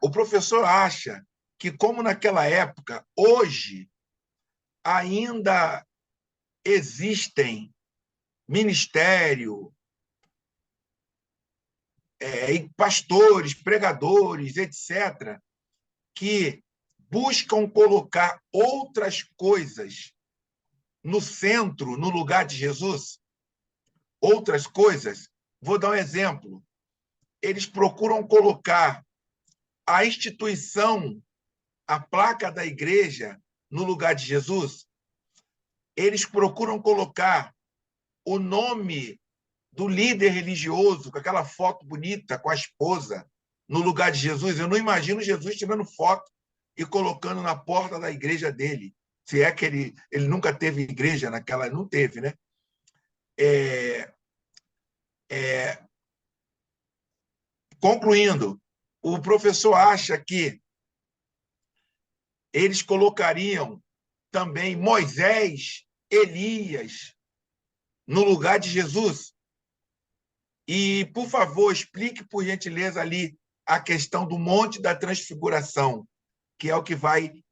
o professor acha que, como naquela época, hoje ainda existem ministério, pastores, pregadores, etc., que buscam colocar outras coisas no centro, no lugar de Jesus? Outras coisas. Vou dar um exemplo. Eles procuram colocar a instituição, a placa da igreja, no lugar de Jesus. Eles procuram colocar o nome do líder religioso, com aquela foto bonita, com a esposa, no lugar de Jesus. Eu não imagino Jesus tirando foto e colocando na porta da igreja dele. Se é que ele nunca teve igreja naquela... Não teve, né? Concluindo, o professor acha que eles colocariam também Moisés, Elias, no lugar de Jesus? E, por favor, explique, por gentileza, ali a questão do Monte da Transfiguração, que é o que vai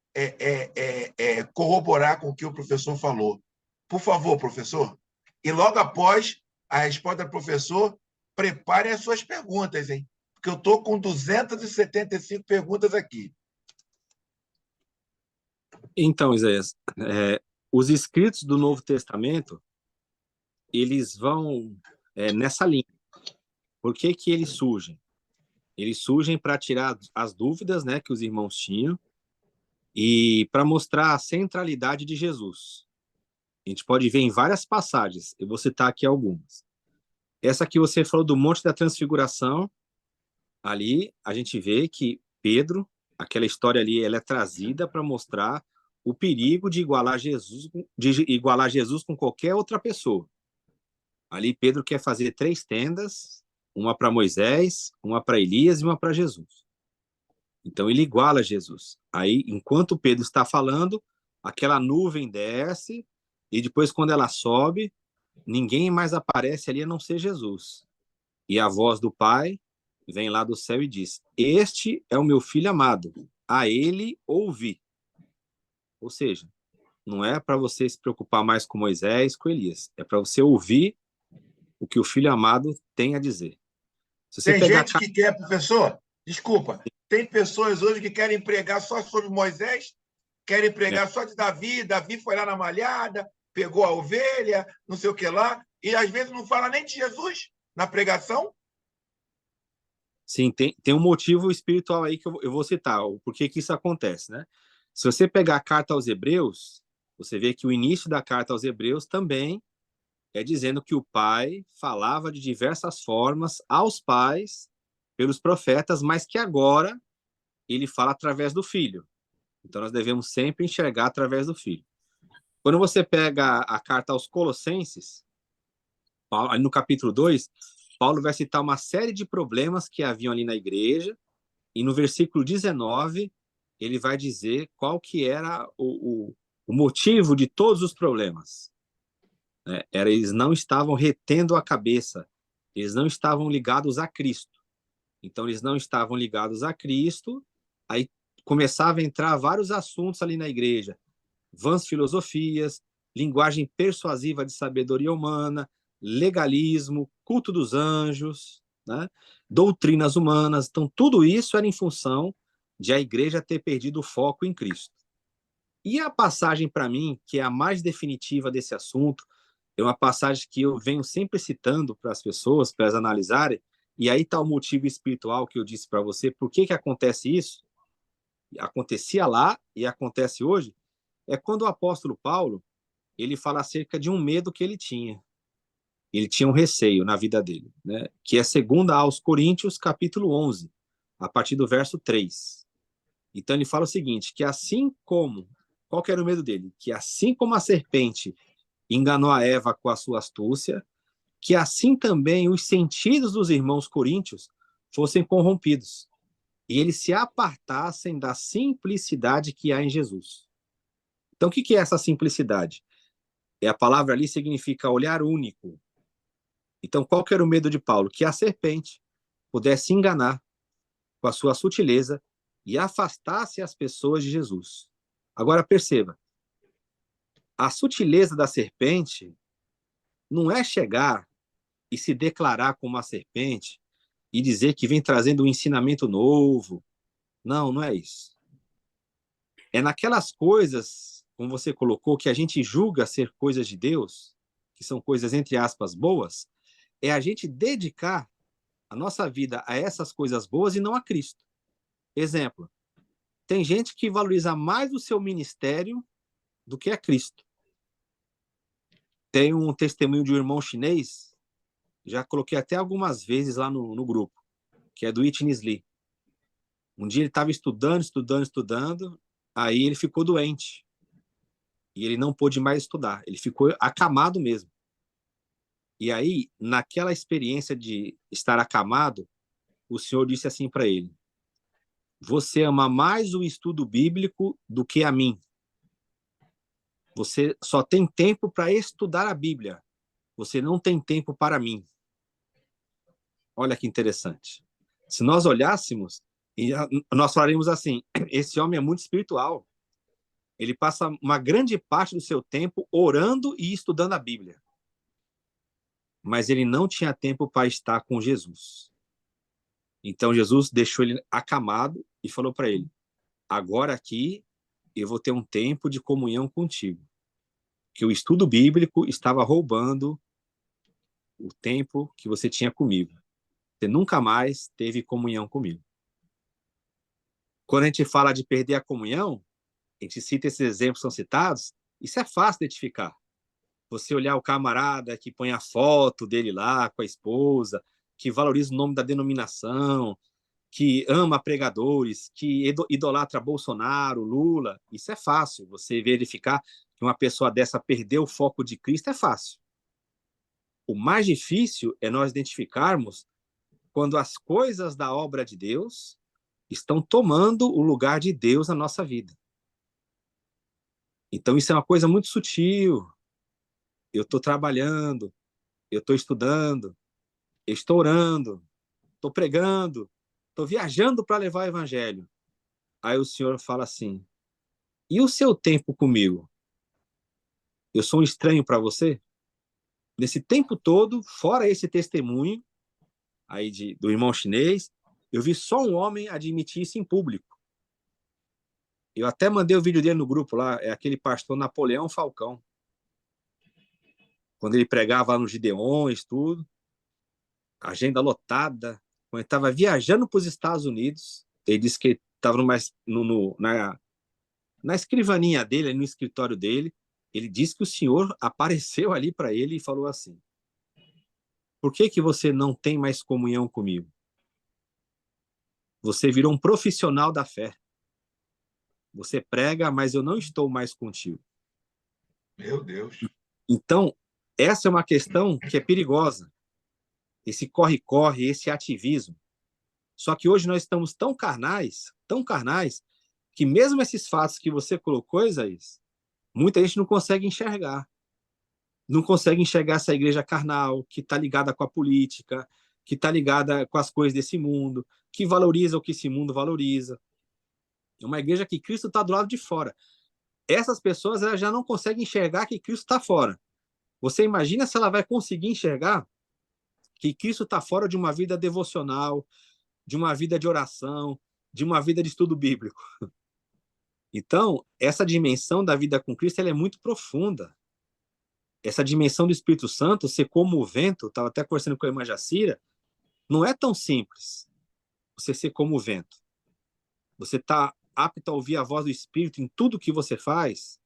corroborar com o que o professor falou. Por favor, professor. E logo após a resposta do professor, prepare as suas perguntas, hein? Porque eu estou com 275 perguntas aqui. Então, Isaías, os escritos do Novo Testamento, eles vão nessa linha. Por que que eles surgem? Eles surgem para tirar as dúvidas, né, que os irmãos tinham e para mostrar a centralidade de Jesus. A gente pode ver em várias passagens, eu vou citar aqui algumas. Essa que você falou do Monte da Transfiguração, ali a gente vê que Pedro, aquela história ali, ela é trazida para mostrar o perigo de igualar Jesus com qualquer outra pessoa. Ali Pedro quer fazer 3 tendas, uma para Moisés, uma para Elias e uma para Jesus. Então ele iguala Jesus. Aí, enquanto Pedro está falando, aquela nuvem desce e depois, quando ela sobe, ninguém mais aparece ali a não ser Jesus. E a voz do Pai vem lá do céu e diz: este é o meu filho amado, a ele ouvi. Ou seja, não é para você se preocupar mais com Moisés, com Elias, é para você ouvir o que o filho amado tem a dizer. Se você Tem pegar gente que quer, professor, desculpa, tem pessoas hoje que querem pregar só sobre Moisés, querem pregar só de Davi, Davi foi lá na malhada, pegou a ovelha, não sei o que lá, e às vezes não fala nem de Jesus na pregação. Sim, tem um motivo espiritual aí que eu vou citar, o porquê que isso acontece, né? Se você pegar a carta aos Hebreus, você vê que o início da carta aos Hebreus também é dizendo que o Pai falava de diversas formas aos pais pelos profetas, mas que agora ele fala através do Filho. Então nós devemos sempre enxergar através do Filho. Quando você pega a carta aos Colossenses, no capítulo 2, Paulo vai citar uma série de problemas que haviam ali na igreja, e no versículo 19, ele vai dizer qual que era o motivo de todos os problemas. Né? Eles não estavam retendo a cabeça, eles não estavam ligados a Cristo. Então, eles não estavam ligados a Cristo, aí começava a entrar vários assuntos ali na igreja, vãs filosofias, linguagem persuasiva de sabedoria humana, legalismo, culto dos anjos, né? Doutrinas humanas. Então, tudo isso era em função de a igreja ter perdido o foco em Cristo. E a passagem, para mim, que é a mais definitiva desse assunto, é uma passagem que eu venho sempre citando para as pessoas, para elas analisarem, e aí está o motivo espiritual que eu disse para você, por que acontece isso? Acontecia lá e acontece hoje, é quando o apóstolo Paulo, ele fala acerca de um medo que ele tinha. Ele tinha um receio na vida dele, né? Que é 2 aos Coríntios, capítulo 11, a partir do verso 3. Então ele fala o seguinte, que assim como, qual que era o medo dele? Que assim como a serpente enganou a Eva com a sua astúcia, que assim também os sentidos dos irmãos coríntios fossem corrompidos, e eles se apartassem da simplicidade que há em Jesus. Então, o que é essa simplicidade? A palavra ali significa olhar único. Então, qual que era o medo de Paulo? Que a serpente pudesse enganar com a sua sutileza e afastasse as pessoas de Jesus. Agora, perceba, a sutileza da serpente não é chegar e se declarar como uma serpente e dizer que vem trazendo um ensinamento novo. Não, não é isso. É naquelas coisas, como você colocou, que a gente julga ser coisas de Deus, que são coisas, entre aspas, boas, é a gente dedicar a nossa vida a essas coisas boas e não a Cristo. Exemplo, tem gente que valoriza mais o seu ministério do que a Cristo. Tem um testemunho de um irmão chinês, já coloquei até algumas vezes lá no grupo, que é do Witness Lee. Um dia ele estava estudando, aí ele ficou doente. E ele não pôde mais estudar, ele ficou acamado mesmo. E aí, naquela experiência de estar acamado, o Senhor disse assim para ele, você ama mais o estudo bíblico do que a mim. Você só tem tempo para estudar a Bíblia. Você não tem tempo para mim. Olha que interessante. Se nós olhássemos, nós falaremos assim, esse homem é muito espiritual. Ele passa uma grande parte do seu tempo orando e estudando a Bíblia. Mas ele não tinha tempo para estar com Jesus. Então Jesus deixou ele acamado e falou para ele, agora aqui eu vou ter um tempo de comunhão contigo. Que o estudo bíblico estava roubando o tempo que você tinha comigo. Você nunca mais teve comunhão comigo. Quando a gente fala de perder a comunhão, a gente cita esses exemplos que são citados, isso é fácil de identificar. Você olhar o camarada que põe a foto dele lá com a esposa, que valoriza o nome da denominação, que ama pregadores, que idolatra Bolsonaro, Lula, isso é fácil. Você verificar que uma pessoa dessa perdeu o foco de Cristo é fácil. O mais difícil é nós identificarmos quando as coisas da obra de Deus estão tomando o lugar de Deus na nossa vida. Então, isso é uma coisa muito sutil. Eu estou trabalhando, eu estou estudando, eu estou orando, estou pregando, estou viajando para levar o evangelho. Aí o Senhor fala assim, e o seu tempo comigo? Eu sou um estranho para você? Nesse tempo todo, fora esse testemunho aí do irmão chinês, eu vi só um homem admitir isso em público. Eu até mandei o vídeo dele no grupo lá, é aquele pastor Napoleão Falcão. Quando ele pregava lá nos Gideões, tudo, agenda lotada, quando ele estava viajando para os Estados Unidos, ele disse que estava na escrivaninha dele, no escritório dele, ele disse que o Senhor apareceu ali para ele e falou assim, por que você não tem mais comunhão comigo? Você virou um profissional da fé. Você prega, mas eu não estou mais contigo. Meu Deus. Então, essa é uma questão que é perigosa. Esse corre-corre, esse ativismo. Só que hoje nós estamos tão carnais, que mesmo esses fatos que você colocou, Isaías, muita gente não consegue enxergar. Não consegue enxergar essa igreja carnal, que está ligada com a política, que está ligada com as coisas desse mundo, que valoriza o que esse mundo valoriza. É uma igreja que Cristo está do lado de fora. Essas pessoas elas já não conseguem enxergar que Cristo está fora. Você imagina se ela vai conseguir enxergar que Cristo está fora de uma vida devocional, de uma vida de oração, de uma vida de estudo bíblico. Então, essa dimensão da vida com Cristo ela é muito profunda. Essa dimensão do Espírito Santo, ser como o vento, estava até conversando com a irmã Jacira, não é tão simples você ser como o vento. Você está apto a ouvir a voz do Espírito em tudo que você faz.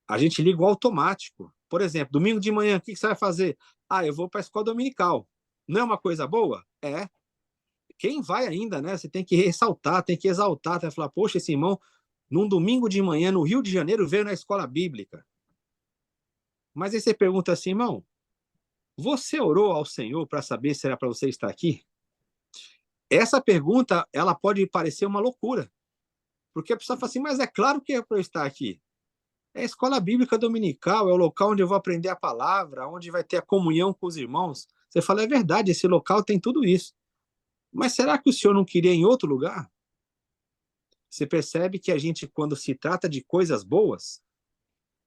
A gente liga o automático. Por exemplo, domingo de manhã, o que você vai fazer? Eu vou para a escola dominical. Não é uma coisa boa? É. Quem vai ainda, né? Você tem que ressaltar, tem que exaltar, tem que falar, poxa, esse irmão, num domingo de manhã, no Rio de Janeiro, veio na escola bíblica. Mas aí você pergunta assim, irmão, você orou ao Senhor para saber se era para você estar aqui? Essa pergunta, ela pode parecer uma loucura. Porque a pessoa fala assim, mas é claro que é para eu estar aqui. É a escola bíblica dominical, é o local onde eu vou aprender a palavra, onde vai ter a comunhão com os irmãos. Você fala, é verdade, esse local tem tudo isso. Mas será que o senhor não queria em outro lugar? Você percebe que a gente, quando se trata de coisas boas,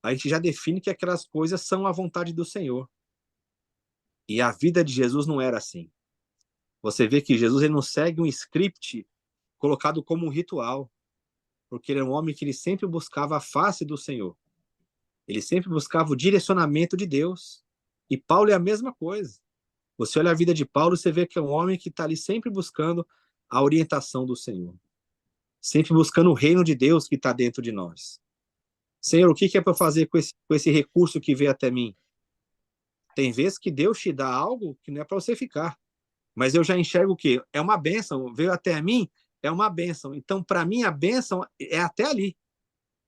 a gente já define que aquelas coisas são a vontade do Senhor. E a vida de Jesus não era assim. Você vê que Jesus ele não segue um script colocado como um ritual, porque ele é um homem que ele sempre buscava a face do Senhor. Ele sempre buscava o direcionamento de Deus. E Paulo é a mesma coisa. Você olha a vida de Paulo, você vê que é um homem que está ali sempre buscando a orientação do Senhor. Sempre buscando o reino de Deus que está dentro de nós. Senhor, o que é para fazer com esse recurso que veio até mim? Tem vezes que Deus te dá algo que não é para você ficar. Mas eu já enxergo o quê? É uma bênção. Veio até mim, é uma bênção. Então, para mim, a bênção é até ali.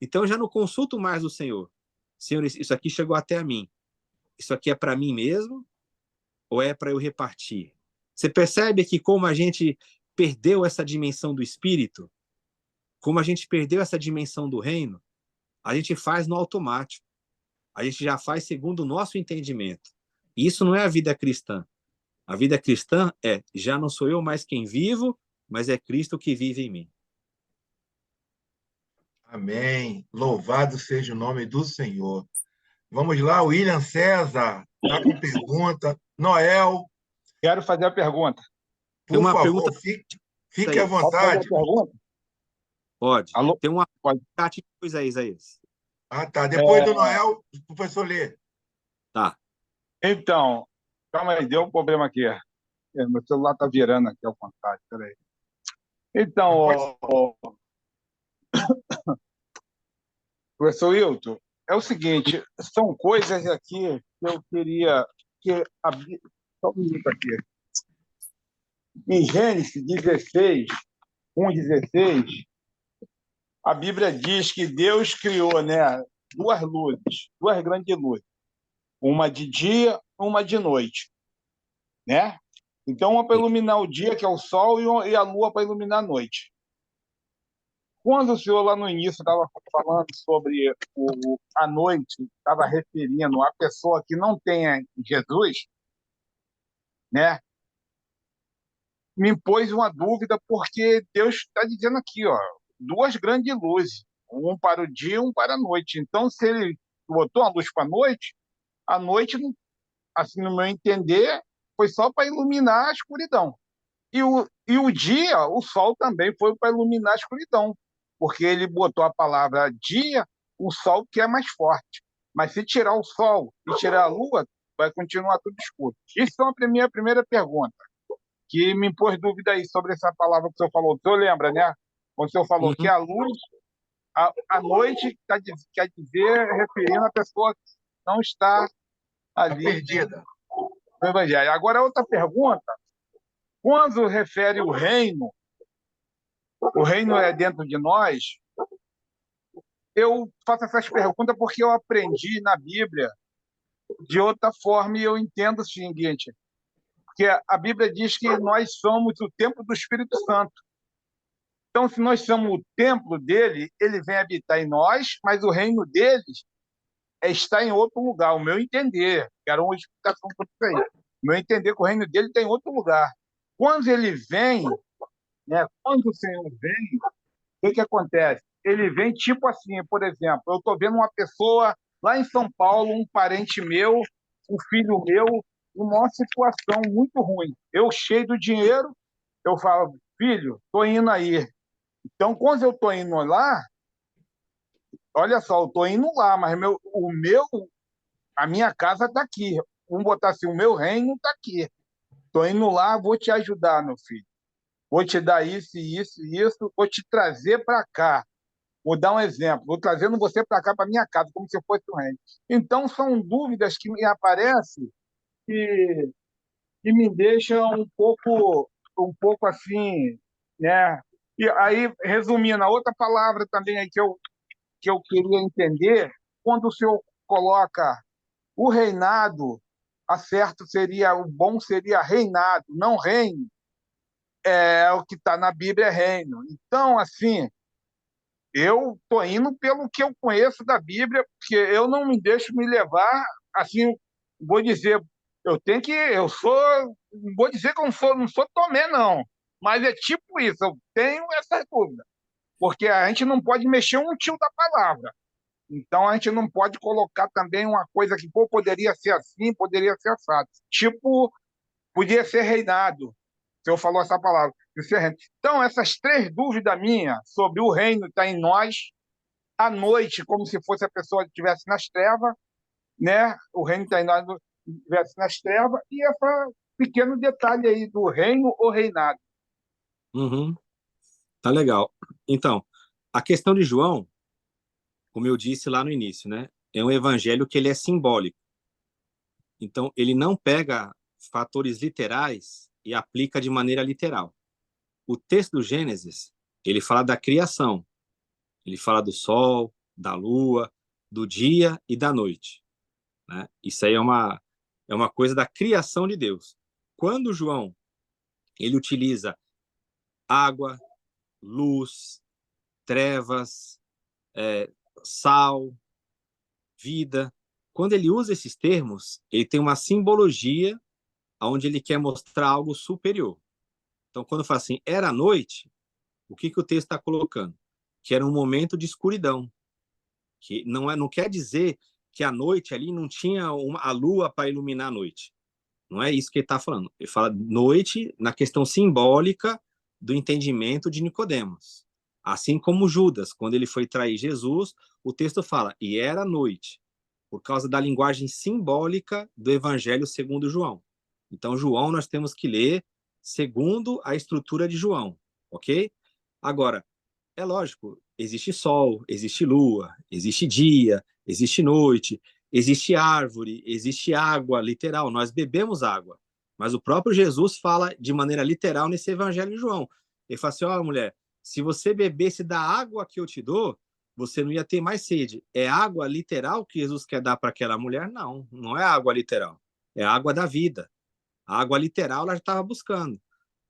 Então, eu já não consulto mais o Senhor. Senhor, isso aqui chegou até a mim. Isso aqui é para mim mesmo ou é para eu repartir? Você percebe que como a gente perdeu essa dimensão do Espírito, como a gente perdeu essa dimensão do reino, a gente faz no automático. A gente já faz segundo o nosso entendimento. Isso não é a vida cristã. A vida cristã é, já não sou eu mais quem vivo, mas é Cristo que vive em mim. Amém. Louvado seja o nome do Senhor. Vamos lá, William César está com pergunta. Noel, Quero fazer a pergunta. por favor, fique à vontade. Posso fazer a pergunta? Pode. Alô? Tem uma Pode. coisa aí, Isaías. Tá. Depois do Noel, o professor lê. Tá. Então, calma aí, deu um problema aqui. Meu celular está virando aqui ao contrário, peraí. Então, professor Wilton, é o seguinte, são coisas aqui que eu queria que só um minuto aqui. Em Gênesis 16, 1:16, a Bíblia diz que Deus criou, né, duas luzes, duas grandes luzes, uma de dia, uma de noite, né? Então, uma para iluminar o dia, que é o sol, e a lua para iluminar a noite. Quando o senhor, lá no início, estava falando sobre a noite, estava referindo a pessoa que não tem Jesus, né? Me pôs uma dúvida, porque Deus está dizendo aqui, ó, duas grandes luzes, um para o dia e um para a noite. Então, se ele botou a luz para a noite, assim, no meu entender, foi só para iluminar a escuridão. E o dia, o sol também foi para iluminar a escuridão, porque ele botou a palavra dia, o sol que é mais forte. Mas se tirar o sol e tirar a lua, vai continuar tudo escuro. Isso é a minha primeira pergunta, que me pôs dúvida aí sobre essa palavra que o senhor falou. O senhor lembra, né? Quando o senhor falou que a luz, a noite quer dizer, referindo a pessoa que não está ali Perdida. no Evangelho. Agora, outra pergunta. Quando refere o reino é dentro de nós, eu faço essas perguntas porque eu aprendi na Bíblia de outra forma e eu entendo o seguinte, que a Bíblia diz que nós somos o templo do Espírito Santo. Então, se nós somos o templo dele, ele vem habitar em nós, mas o reino deles está em outro lugar, o meu entender. Quero uma explicação para isso aí. O meu entender que o reino dele está em outro lugar. Quando ele vem, né, quando o Senhor vem, o que acontece? Ele vem tipo assim, por exemplo, eu estou vendo uma pessoa lá em São Paulo, um parente meu, um filho meu, numa situação muito ruim. Eu cheio do dinheiro, eu falo, filho, estou indo aí. Então, quando eu estou indo lá, olha só, eu estou indo lá, mas a minha casa está aqui. Vamos botar assim, o meu reino está aqui. Estou indo lá, vou te ajudar, meu filho. Vou te dar isso, isso, isso, vou te trazer para cá. Vou dar um exemplo, vou trazendo você para cá, para minha casa, como se fosse um reino. Então, são dúvidas que me aparecem que, que me deixam um pouco assim, né? E aí, resumindo, a outra palavra também aí que eu queria entender, quando o senhor coloca o reinado, o bom seria reinado, não reino. O que está na Bíblia é reino. Então, assim, eu estou indo pelo que eu conheço da Bíblia, porque eu não me deixo me levar, assim, vou dizer, eu sou, não vou dizer que eu não sou Tomé, não, mas é tipo isso, eu tenho essa dúvida, porque a gente não pode mexer um tio da palavra, então a gente não pode colocar também uma coisa que, pô, poderia ser assim, poderia ser assado, tipo, podia ser reinado, o senhor falou essa palavra, então, essas três dúvidas minhas sobre o reino está em nós, à noite, como se fosse a pessoa que estivesse nas trevas, né? O reino está em nós, estivesse nas trevas, e esse pequeno detalhe aí do reino ou reinado. Uhum. Tá legal. Então, a questão de João, como eu disse lá no início, né? É um evangelho que ele é simbólico. Então, ele não pega fatores literais e aplica de maneira literal. O texto do Gênesis, ele fala da criação. Ele fala do sol, da lua, do dia e da noite, né? Isso aí é uma coisa da criação de Deus. Quando João ele utiliza água, luz, trevas, sal, vida, quando ele usa esses termos, ele tem uma simbologia onde ele quer mostrar algo superior. Então, quando fala assim, era noite, o que o texto está colocando? Que era um momento de escuridão, que não quer dizer que a noite ali não tinha a lua para iluminar a noite. Não é isso que ele está falando. Ele fala noite na questão simbólica do entendimento de Nicodemos. Assim como Judas, quando ele foi trair Jesus, o texto fala, e era noite, por causa da linguagem simbólica do Evangelho segundo João. Então, João nós temos que ler segundo a estrutura de João, ok? Agora, é lógico, existe sol, existe lua, existe dia, existe noite, existe árvore, existe água, literal, nós bebemos água. Mas o próprio Jesus fala de maneira literal nesse evangelho de João. Ele fala assim, ó, mulher, se você bebesse da água que eu te dou, você não ia ter mais sede. É água literal que Jesus quer dar para aquela mulher? Não, não é água literal. É água da vida. A água literal ela já estava buscando.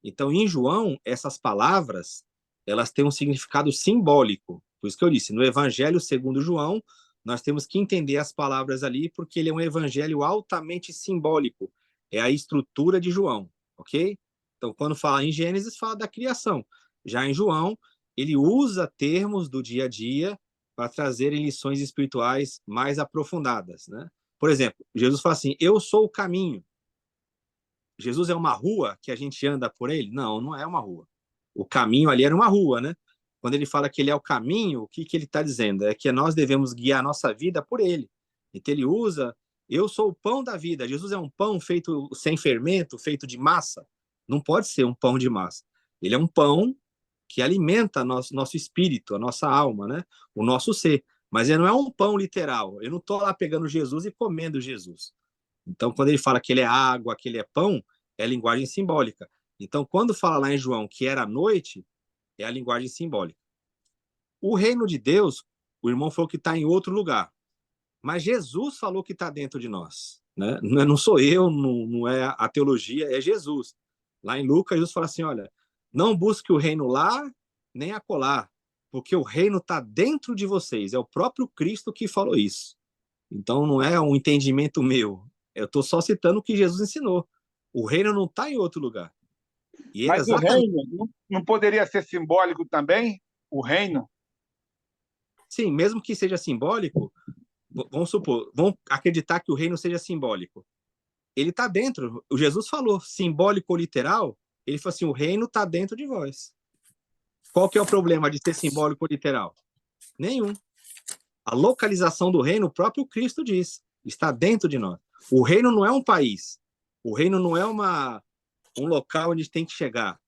Então, em João, essas palavras, elas têm um significado simbólico. Por isso que eu disse, no Evangelho segundo João, nós temos que entender as palavras ali, porque ele é um evangelho altamente simbólico. É a estrutura de João, ok? Então, quando fala em Gênesis, fala da criação. Já em João, ele usa termos do dia a dia para trazerem lições espirituais mais aprofundadas, né? Por exemplo, Jesus fala assim, eu sou o caminho. Jesus é uma rua que a gente anda por ele? Não, não é uma rua. O caminho ali era uma rua, né? Quando ele fala que ele é o caminho, o que ele está dizendo? É que nós devemos guiar a nossa vida por ele. Então ele usa, eu sou o pão da vida. Jesus é um pão feito sem fermento, feito de massa. Não pode ser um pão de massa. Ele é um pão que alimenta nosso espírito, a nossa alma, né? O nosso ser. Mas ele não é um pão literal. Eu não estou lá pegando Jesus e comendo Jesus. Então, quando ele fala que ele é água, que ele é pão, é linguagem simbólica. Então, quando fala lá em João que era noite, é a linguagem simbólica. O reino de Deus, o irmão falou que está em outro lugar. Mas Jesus falou que está dentro de nós. Né? Não sou eu, não é a teologia, é Jesus. Lá em Lucas, Jesus fala assim, olha, não busque o reino lá nem acolá, porque o reino está dentro de vocês. É o próprio Cristo que falou isso. Então, não é um entendimento meu. Eu estou só citando o que Jesus ensinou. O reino não está em outro lugar. E ele Mas o exatamente... reino não poderia ser simbólico também? O reino? Sim, mesmo que seja simbólico, vamos supor, vamos acreditar que o reino seja simbólico. Ele está dentro. O Jesus falou, simbólico ou literal, ele falou assim, o reino está dentro de vós. Qual que é o problema de ser simbólico ou literal? Nenhum. A localização do reino, o próprio Cristo diz, está dentro de nós. O reino não é um país. O reino não é um local onde tem que chegar.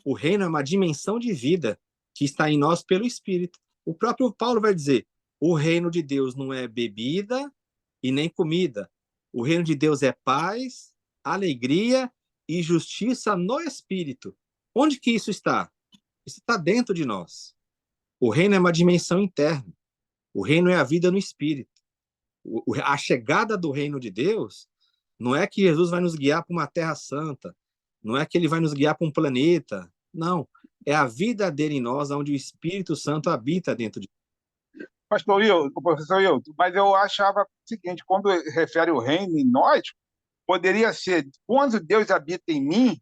O reino é uma dimensão de vida que está em nós pelo Espírito. O próprio Paulo vai dizer, o reino de Deus não é bebida e nem comida. O reino de Deus é paz, alegria e justiça no Espírito. Onde que isso está? Isso está dentro de nós. O reino é uma dimensão interna. O reino é a vida no Espírito. A chegada do reino de Deus não é que Jesus vai nos guiar para uma terra santa, não é que ele vai nos guiar para um planeta, não. É a vida dele em nós, onde o Espírito Santo habita dentro de nós. Professor Hilton, mas eu achava o seguinte, quando refere o reino em nós, poderia ser, quando Deus habita em mim,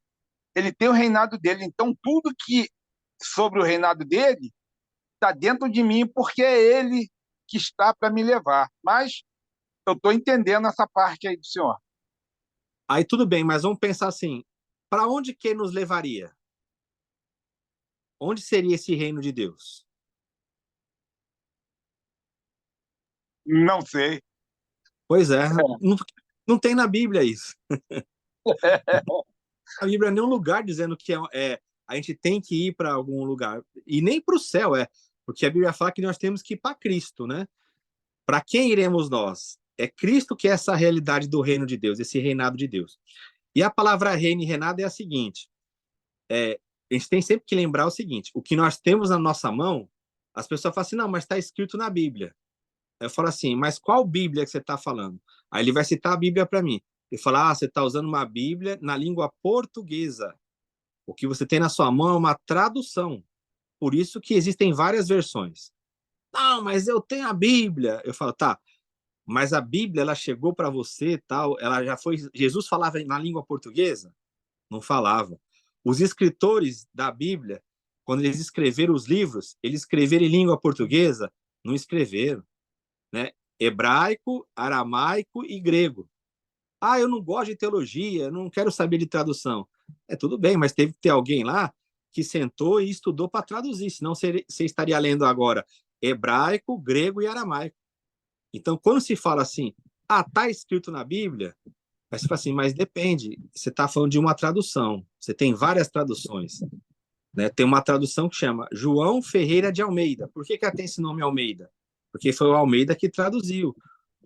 ele tem o reinado dele, então tudo que sobre o reinado dele está dentro de mim, porque é ele que está para me levar. Mas eu estou entendendo essa parte aí do senhor. Aí tudo bem, mas vamos pensar assim, para onde que nos levaria? Onde seria esse reino de Deus? Não sei. Pois é, não tem na Bíblia isso. A Bíblia é nenhum lugar dizendo que a gente tem que ir para algum lugar. E nem para o céu, porque a Bíblia fala que nós temos que ir para Cristo, né? Para quem iremos nós? É Cristo que é essa realidade do reino de Deus, esse reinado de Deus. E a palavra reino e reinado é a seguinte, a gente tem sempre que lembrar o seguinte, o que nós temos na nossa mão, as pessoas falam assim, não, mas está escrito na Bíblia. Eu falo assim, mas qual Bíblia que você está falando? Aí ele vai citar a Bíblia para mim. Ele fala, você está usando uma Bíblia na língua portuguesa. O que você tem na sua mão é uma tradução. Por isso que existem várias versões. Não, mas eu tenho a Bíblia. Eu falo, tá, mas a Bíblia, ela chegou para você, tal, ela já foi... Jesus falava na língua portuguesa? Não falava. Os escritores da Bíblia, quando eles escreveram os livros, eles escreveram em língua portuguesa? Não escreveram, né? Hebraico, aramaico e grego. Ah, eu não gosto de teologia, não quero saber de tradução. Tudo bem, mas teve que ter alguém lá que sentou e estudou para traduzir, senão você estaria lendo agora hebraico, grego e aramaico. Então, quando se fala assim, está escrito na Bíblia, aí você fala assim, mas depende, você está falando de uma tradução, você tem várias traduções, né? Tem uma tradução que chama João Ferreira de Almeida. Por que ela tem esse nome Almeida? Porque foi o Almeida que traduziu.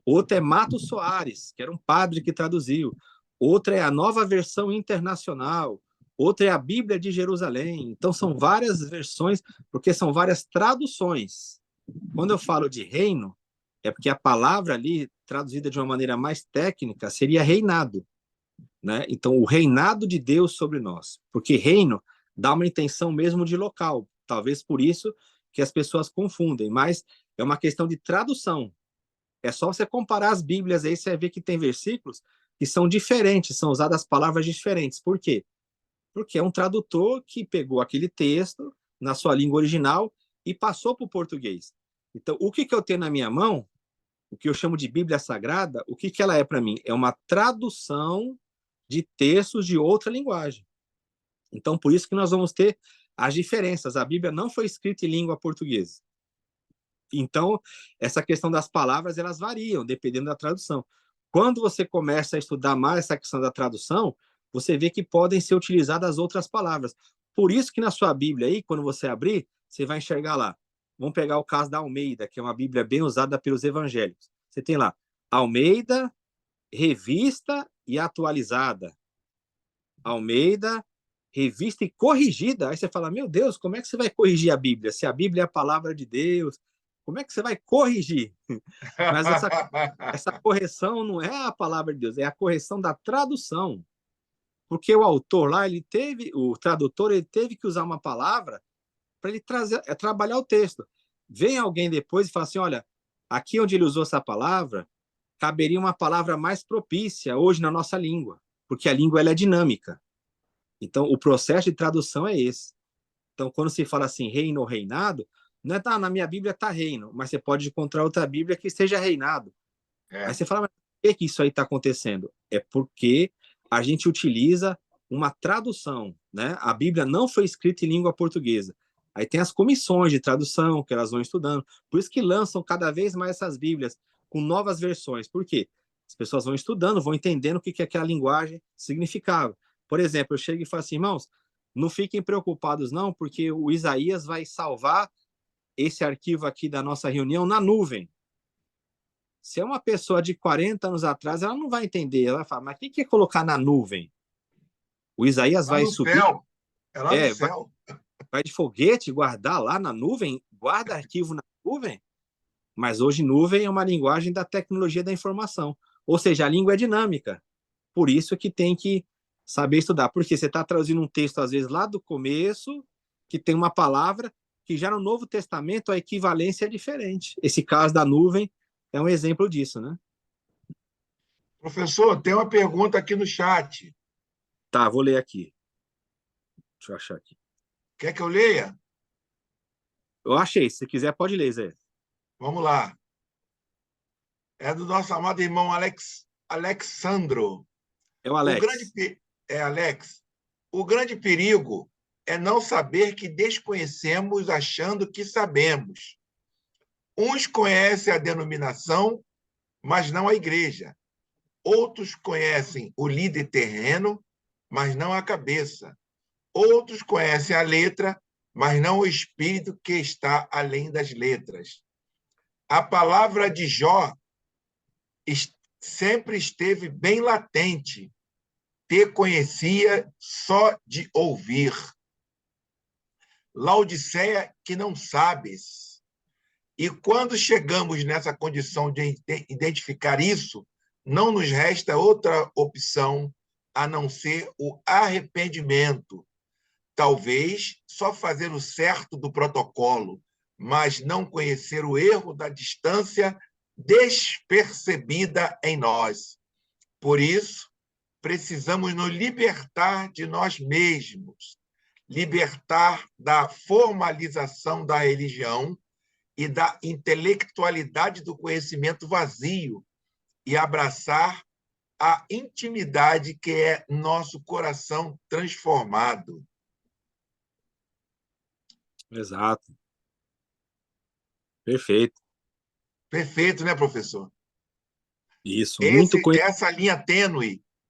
Outra é Matos Soares, que era um padre que traduziu. Outra é a Nova Versão Internacional. Outra é a Bíblia de Jerusalém. Então, são várias versões, porque são várias traduções. Quando eu falo de reino, é porque a palavra ali, traduzida de uma maneira mais técnica, seria reinado, né? Então, o reinado de Deus sobre nós. Porque reino dá uma intenção mesmo de local. Talvez por isso que as pessoas confundem, mas é uma questão de tradução. É só você comparar as Bíblias aí, você vai ver que tem versículos que são diferentes, são usadas palavras diferentes. Por quê? Porque é um tradutor que pegou aquele texto na sua língua original e passou para o português. Então, o que eu tenho na minha mão, o que eu chamo de Bíblia Sagrada, o que ela é para mim? É uma tradução de textos de outra linguagem. Então, por isso que nós vamos ter as diferenças. A Bíblia não foi escrita em língua portuguesa. Então, essa questão das palavras, elas variam, dependendo da tradução. Quando você começa a estudar mais essa questão da tradução, você vê que podem ser utilizadas outras palavras. Por isso que na sua Bíblia aí, quando você abrir, você vai enxergar lá. Vamos pegar o caso da Almeida, que é uma Bíblia bem usada pelos evangélicos. Você tem lá, Almeida, revista e atualizada. Almeida, revista e corrigida. Aí você fala, meu Deus, como é que você vai corrigir a Bíblia? Se a Bíblia é a palavra de Deus, como é que você vai corrigir? Mas essa correção não é a palavra de Deus, é a correção da tradução. Porque o autor lá, o tradutor, ele teve que usar uma palavra para ele trabalhar o texto. Vem alguém depois e fala assim, olha, aqui onde ele usou essa palavra, caberia uma palavra mais propícia hoje na nossa língua, porque a língua ela é dinâmica. Então, o processo de tradução é esse. Então, quando se fala assim, reino ou reinado, não é, na minha Bíblia está reino, mas você pode encontrar outra Bíblia que esteja reinado. Aí você fala, mas por que isso aí está acontecendo? É porque a gente utiliza uma tradução, né? A Bíblia não foi escrita em língua portuguesa. Aí tem as comissões de tradução que elas vão estudando. Por isso que lançam cada vez mais essas Bíblias com novas versões. Por quê? As pessoas vão estudando, vão entendendo o que aquela linguagem significava. Por exemplo, eu chego e falo assim, irmãos, não fiquem preocupados não, porque o Isaías vai salvar esse arquivo aqui da nossa reunião na nuvem. Se é uma pessoa de 40 anos atrás, ela não vai entender. Ela vai falar, mas o que é colocar na nuvem? O Isaías Lá vai no subir. céu. É lá no Vai, céu. vai de foguete, guardar lá na nuvem, guarda arquivo na nuvem. Mas hoje nuvem é uma linguagem da tecnologia da informação. Ou seja, a língua é dinâmica. Por isso que tem que saber estudar. Porque você está traduzindo um texto, às vezes, lá do começo, que tem uma palavra que já no Novo Testamento a equivalência é diferente. Esse caso da nuvem é um exemplo disso, né? Professor, tem uma pergunta aqui no chat. Tá, vou ler aqui. Deixa eu achar aqui. Quer que eu leia? Eu achei. Se você quiser, pode ler, Zé. Vamos lá. É do nosso amado irmão Alexandro. É o Alex. Alex. O grande perigo é não saber que desconhecemos achando que sabemos. Uns conhecem a denominação, mas não a igreja. Outros conhecem o líder terreno, mas não a cabeça. Outros conhecem a letra, mas não o espírito que está além das letras. A palavra de Jó sempre esteve bem latente. Te conhecia só de ouvir. Laodiceia, que não sabes. E quando chegamos nessa condição de identificar isso, não nos resta outra opção a não ser o arrependimento. Talvez só fazer o certo do protocolo, mas não conhecer o erro da distância despercebida em nós. Por isso, precisamos nos libertar de nós mesmos, libertar da formalização da religião e da intelectualidade do conhecimento vazio e abraçar a intimidade que é nosso coração transformado. Exato. Perfeito. Perfeito, né, professor? Isso, muito conhecimento.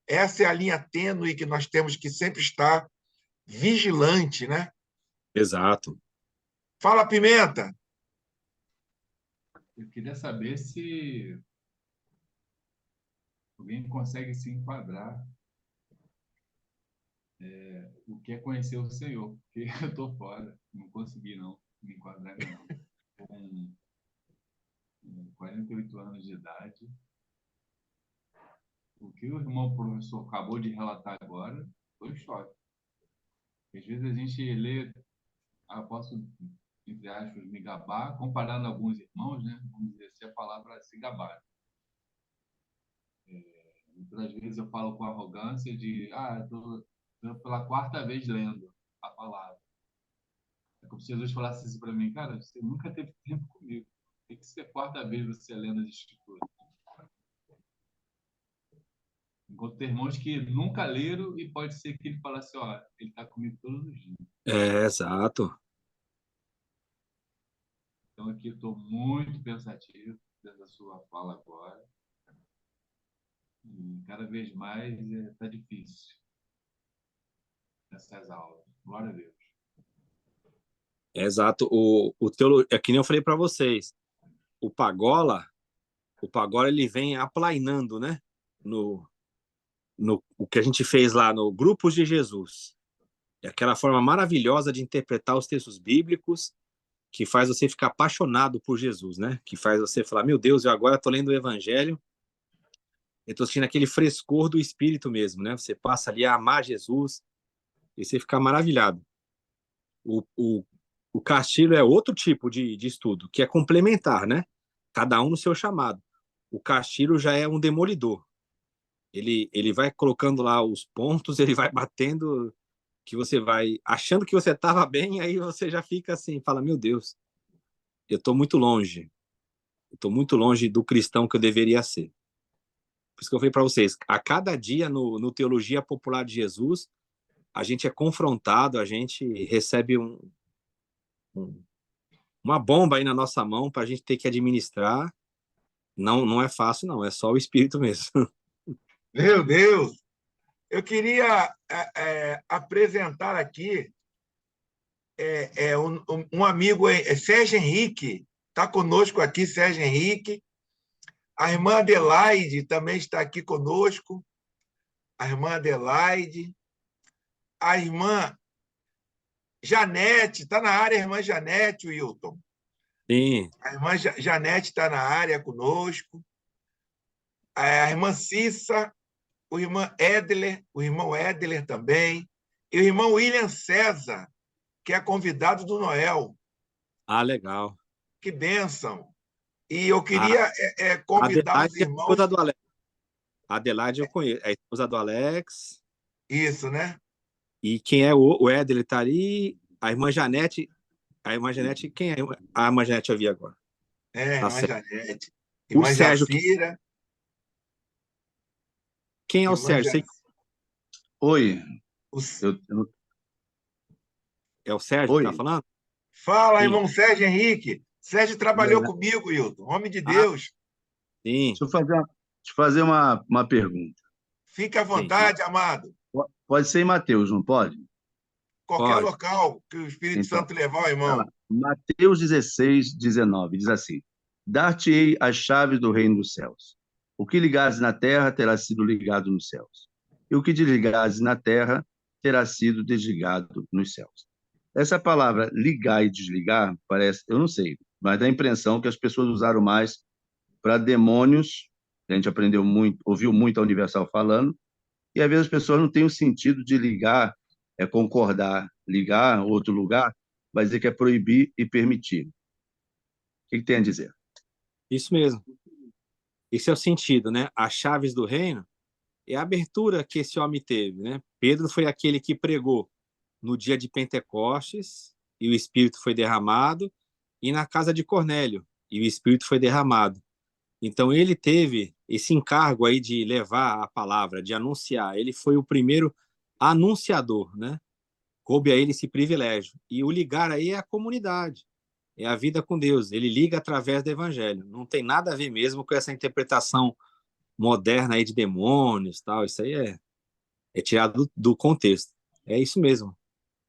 Essa é a linha tênue que nós temos que sempre estar vigilante, né? Exato. Fala, Pimenta. Eu queria saber se alguém consegue se enquadrar o que é conhecer o Senhor, porque eu estou fora, não consegui não me enquadrar não. Com 48 anos de idade, o que o irmão professor acabou de relatar agora foi choque. Às vezes a gente lê, posso, entre aspas, me gabar, comparando alguns irmãos, né? Vamos dizer assim, a palavra se gabar. Muitas vezes eu falo com arrogância de, estou pela quarta vez lendo a palavra. É como se Jesus falasse assim para mim, cara, você nunca teve tempo comigo. Tem que ser a quarta vez você lendo as Escrituras. Enquanto tem irmãos que nunca leram e pode ser que ele fale assim, ele está comigo todos os dias. Exato. Então aqui eu estou muito pensativo dessa sua fala agora. E cada vez mais está difícil nessas aulas. Glória a Deus. Exato. É que nem eu falei para vocês. O Pagola ele vem aplainando, né? No o que a gente fez lá no Grupos de Jesus. É aquela forma maravilhosa de interpretar os textos bíblicos que faz você ficar apaixonado por Jesus, né? Que faz você falar, meu Deus, eu agora estou lendo o Evangelho, eu estou sentindo aquele frescor do Espírito mesmo, né? Você passa ali a amar Jesus e você fica maravilhado. O O Castilho é outro tipo de estudo, que é complementar, né? Cada um no seu chamado. O Castilho já é um demolidor. Ele vai colocando lá os pontos, ele vai batendo, que você vai achando que você estava bem, aí você já fica assim, fala, meu Deus, eu estou muito longe. Eu estou muito longe do cristão que eu deveria ser. Por isso que eu falei para vocês, a cada dia no Teologia Popular de Jesus, a gente é confrontado, a gente recebe uma bomba aí na nossa mão para a gente ter que administrar. Não, não é fácil, não. É só o Espírito mesmo. Meu Deus! Eu queria apresentar aqui um amigo, Sérgio Henrique. Está conosco aqui, Sérgio Henrique. A irmã Adelaide também está aqui conosco. A irmã Adelaide. A irmã Janete, está na área, a irmã Janete, Wilton. Sim. A irmã Janete está na área conosco. A irmã Cissa, o irmão Edler também, e o irmão William César, que é convidado do Noel. Ah, legal. Que bênção! E eu queria convidar os irmãos... É a esposa do Alex. A Adelaide eu conheço. É a esposa do Alex. Isso, né? E quem é o Ed, ele tá ali. A irmã Janete. A irmã Janete, quem é? A irmã Janete eu vi agora. A irmã certo. Janete. O Irmã Sérgio. Jacira. Quem é o irmã Sérgio? Sei... Oi. É o Sérgio Oi. que tá falando? Fala, Sim. irmão Sérgio Henrique. Sérgio trabalhou comigo, Hilton. Homem de Deus. Sim. Deixa eu fazer uma pergunta. Fique à vontade, amado. Pode ser em Mateus, não pode? Qualquer Pode. local que o Espírito Santo levar, irmão. Mateus 16, 19, diz assim: Dar-te-ei as chaves do reino dos céus. O que ligares na terra terá sido ligado nos céus. E o que desligares na terra terá sido desligado nos céus. Essa palavra ligar e desligar, parece, eu não sei, mas dá a impressão que as pessoas usaram mais para demônios. A gente aprendeu muito, ouviu muito a Universal falando, e às vezes as pessoas não têm o sentido de ligar, concordar, ligar outro lugar, vai dizer que é proibir e permitir. O que tem a dizer? Isso mesmo. Esse é o sentido, né? As chaves do reino é a abertura que esse homem teve, né? Pedro foi aquele que pregou no dia de Pentecostes e o Espírito foi derramado, e na casa de Cornélio e o Espírito foi derramado. Então ele teve esse encargo aí de levar a palavra, de anunciar. Ele foi o primeiro anunciador, né? Coube a ele esse privilégio. E o ligar aí é a comunidade, é a vida com Deus. Ele liga através do evangelho. Não tem nada a ver mesmo com essa interpretação moderna aí de demônios, tal. Isso aí é tirado do contexto. É isso mesmo.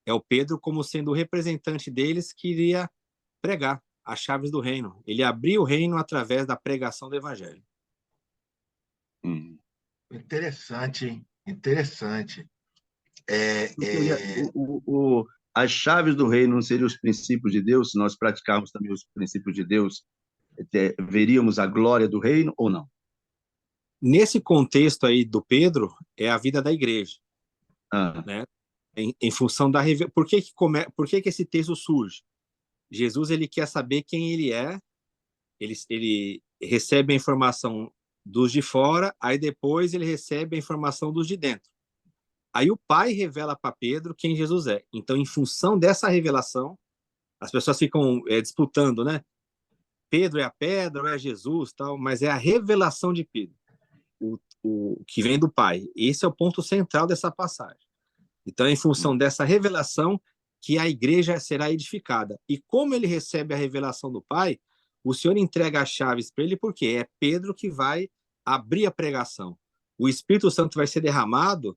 É o Pedro como sendo o representante deles que iria pregar as chaves do reino. Ele abriu o reino através da pregação do evangelho. Interessante, hein? Interessante. As chaves do reino não seriam os princípios de Deus? Se nós praticarmos também os princípios de Deus, veríamos a glória do reino ou não? Nesse contexto aí do Pedro, é a vida da igreja. Né? Em função da revelação. Por que esse texto surge? Jesus ele quer saber quem ele é, ele recebe a informação dos de fora, aí depois ele recebe a informação dos de dentro. Aí o Pai revela para Pedro quem Jesus é. Então, em função dessa revelação, as pessoas ficam disputando, né? Pedro é a pedra ou é Jesus, tal, mas é a revelação de Pedro, o que vem do Pai. Esse é o ponto central dessa passagem. Então, é em função dessa revelação que a igreja será edificada. E como ele recebe a revelação do Pai, o Senhor entrega as chaves para ele, porque é Pedro que vai abrir a pregação. O Espírito Santo vai ser derramado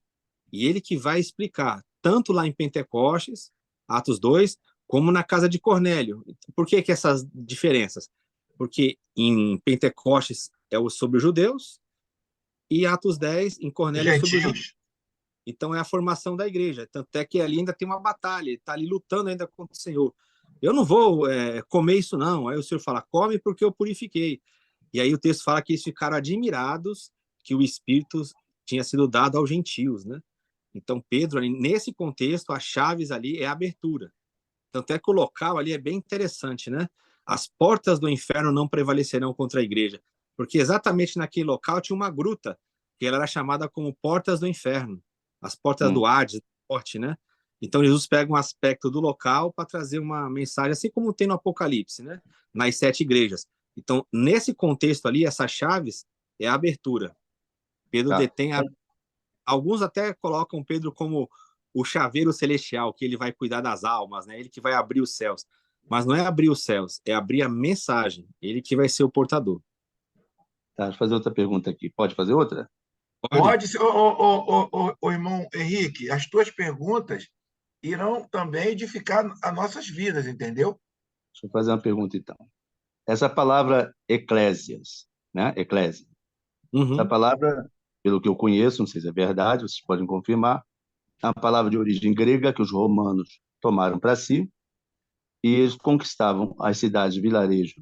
e ele que vai explicar, tanto lá em Pentecostes, Atos 2, como na casa de Cornélio. Por que essas diferenças? Porque em Pentecostes é sobre os judeus e Atos 10, em Cornélio, é sobre os judeus. Então é a formação da igreja. Tanto é que ali ainda tem uma batalha, ele está ali lutando ainda contra o Senhor. Eu não vou comer isso não. Aí o Senhor fala, come porque eu purifiquei. E aí o texto fala que eles ficaram admirados que o Espírito tinha sido dado aos gentios, né? Então Pedro, nesse contexto, as chaves ali é a abertura. Tanto é que o local ali é bem interessante, né? As portas do inferno não prevalecerão contra a igreja, porque exatamente naquele local tinha uma gruta, que ela era chamada como Portas do Inferno, as portas do Hades, morte, né? Então Jesus pega um aspecto do local para trazer uma mensagem, assim como tem no Apocalipse, né? Nas 7 igrejas. Então, nesse contexto ali, essas chaves é a abertura. Pedro Tá. detém a... Alguns até colocam Pedro como o chaveiro celestial, que ele vai cuidar das almas, né? Ele que vai abrir os céus. Mas não é abrir os céus, é abrir a mensagem. Ele que vai ser o portador. Tá, deixa eu fazer outra pergunta aqui. Pode fazer outra? Pode ser, ô, irmão Henrique, as tuas perguntas irão também edificar as nossas vidas, entendeu? Deixa eu fazer uma pergunta, então. Essa palavra eclésias, né? Eclésia. Essa palavra, pelo que eu conheço, não sei se é verdade, vocês podem confirmar, é uma palavra de origem grega que os romanos tomaram para si, e eles conquistavam as cidades, vilarejo,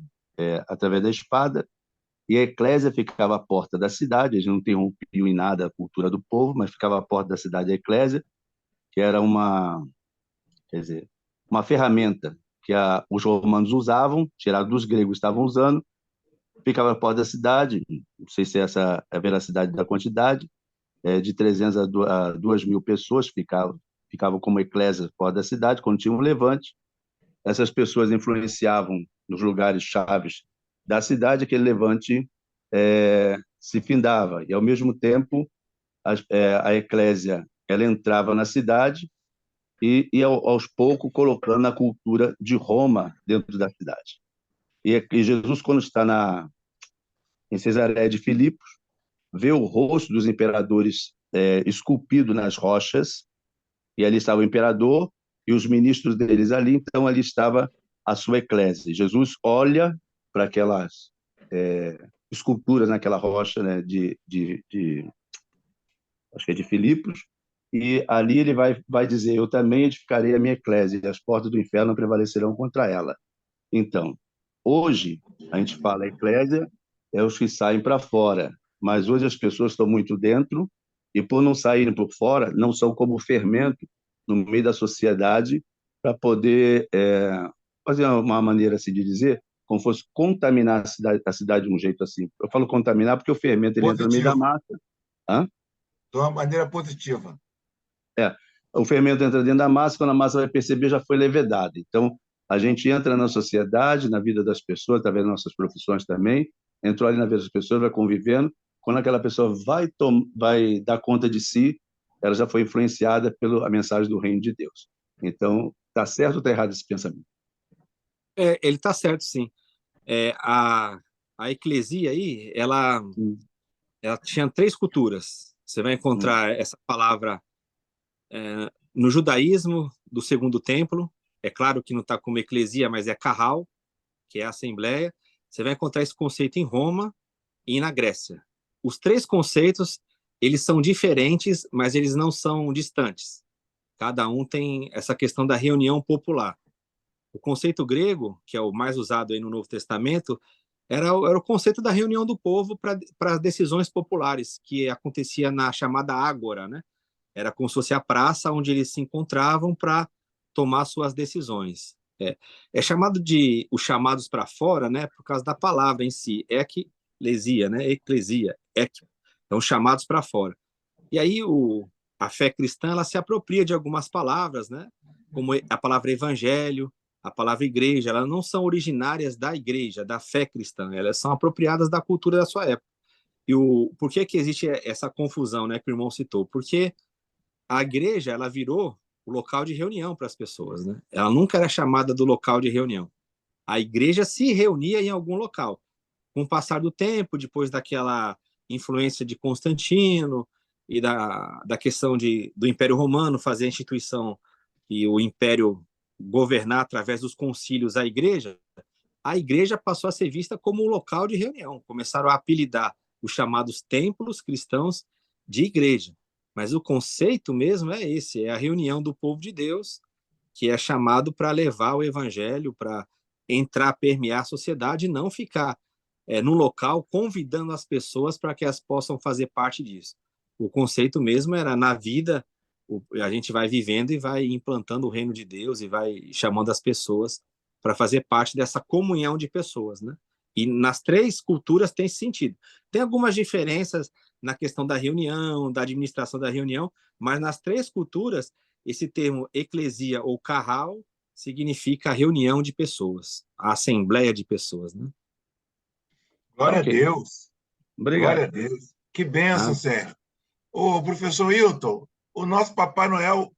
através da espada, e a eclésia ficava à porta da cidade, eles não interrompiam em nada a cultura do povo, mas ficava à porta da cidade a eclésia, que era quer dizer, uma ferramenta que os romanos usavam, tirado dos gregos estavam usando, ficava à porta da cidade, não sei se essa é a veracidade da quantidade, de 300 a 2.000 pessoas ficavam como eclésia fora da cidade, quando tinha um levante. Essas pessoas influenciavam nos lugares chaves da cidade, aquele levante se findava, e, ao mesmo tempo, a eclésia ela entrava na cidade e aos poucos, colocando a cultura de Roma dentro da cidade. E Jesus, quando está em Cesareia de Filipos, vê o rosto dos imperadores esculpido nas rochas, e ali estava o imperador e os ministros deles ali, então ali estava a sua eclésia. Jesus olha para aquelas esculturas naquela rocha, né, acho que é de Filipos, e ali ele vai dizer: eu também edificarei a minha eclésia, e as portas do inferno não prevalecerão contra ela. Então, hoje, a gente fala eclésia, é os que saem para fora, mas hoje as pessoas estão muito dentro, e por não saírem por fora, não são como fermento no meio da sociedade para poder fazer uma maneira assim de dizer, como fosse contaminar a cidade de um jeito assim. Eu falo contaminar porque o fermento ele entra no meio da Positivo, massa. Hã? de uma maneira positiva. O fermento entra dentro da massa, quando a massa vai perceber, já foi levedada. Então, a gente entra na sociedade, na vida das pessoas, através das nossas profissões também, entrou ali na vida das pessoas, vai convivendo. Quando aquela pessoa vai dar conta de si, ela já foi influenciada pela mensagem do reino de Deus. Então, está certo ou está errado esse pensamento? Ele está certo, sim. A eclesia aí, ela tinha 3 culturas. Você vai encontrar essa palavra no judaísmo do Segundo Templo. É claro que não está como eclesia, mas é carral, que é a assembleia. Você vai encontrar esse conceito em Roma e na Grécia. Os 3 conceitos, eles são diferentes, mas eles não são distantes. Cada um tem essa questão da reunião popular. O conceito grego, que é o mais usado aí no Novo Testamento, era o conceito da reunião do povo para decisões populares, que acontecia na chamada ágora, né? Era como se fosse a praça onde eles se encontravam para tomar suas decisões. É chamado de os chamados para fora, né? Por causa da palavra em si, eclesia, né? Eclesia, então chamados para fora. E aí a fé cristã ela se apropria de algumas palavras, né? Como a palavra evangelho, a palavra igreja, elas não são originárias da igreja, da fé cristã, elas são apropriadas da cultura da sua época. E por que existe essa confusão, né, que o irmão citou? Porque a igreja ela virou o local de reunião para as pessoas, né? Ela nunca era chamada do local de reunião. A igreja se reunia em algum local. Com o passar do tempo, depois daquela influência de Constantino e da questão do Império Romano fazer a instituição e o Império governar através dos concílios a igreja passou a ser vista como um local de reunião. Começaram a apelidar os chamados templos cristãos de igreja. Mas o conceito mesmo é esse, é a reunião do povo de Deus, que é chamado para levar o evangelho, para entrar, permear a sociedade e não ficar no local convidando as pessoas para que elas possam fazer parte disso. O conceito mesmo era na vida a gente vai vivendo e vai implantando o reino de Deus e vai chamando as pessoas para fazer parte dessa comunhão de pessoas, né? E nas três culturas tem esse sentido. Tem algumas diferenças na questão da reunião, da administração da reunião, mas nas três culturas, esse termo eclesia ou carral significa a reunião de pessoas, a assembleia de pessoas, né? Glória Ok. a Deus. Obrigado. Glória a Deus. Que bênção, Ah. Sérgio. Ô, professor Hilton, o nosso Papai Noel,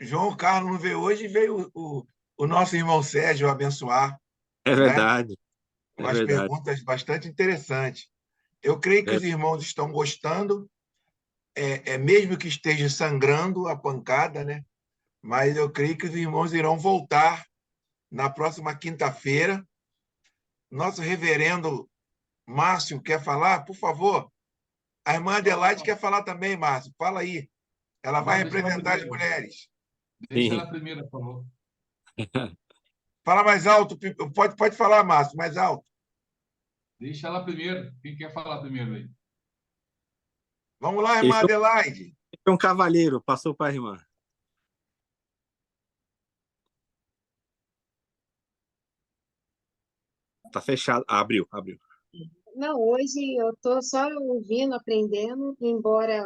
João Carlos, não veio hoje, veio o nosso irmão Sérgio abençoar, É né? verdade, é Umas verdade. perguntas bastante interessantes. Eu creio que os irmãos estão gostando, mesmo que esteja sangrando a pancada, né? Mas eu creio que os irmãos irão voltar na próxima quinta-feira. Nosso reverendo Márcio quer falar? Por favor. A irmã Adelaide quer falar também, Márcio. Fala aí. Ela vai Não, deixa ela representar as primeiro. mulheres. Deixa Sim. ela primeiro, por favor. Fala mais alto. Pode falar, Márcio, mais alto. Deixa ela primeiro. Quem quer falar primeiro aí? Vamos lá, Ele irmã foi Adelaide. um cavalheiro, passou para a irmã. Tá fechado. Abriu. Não, hoje eu estou só ouvindo, aprendendo, embora,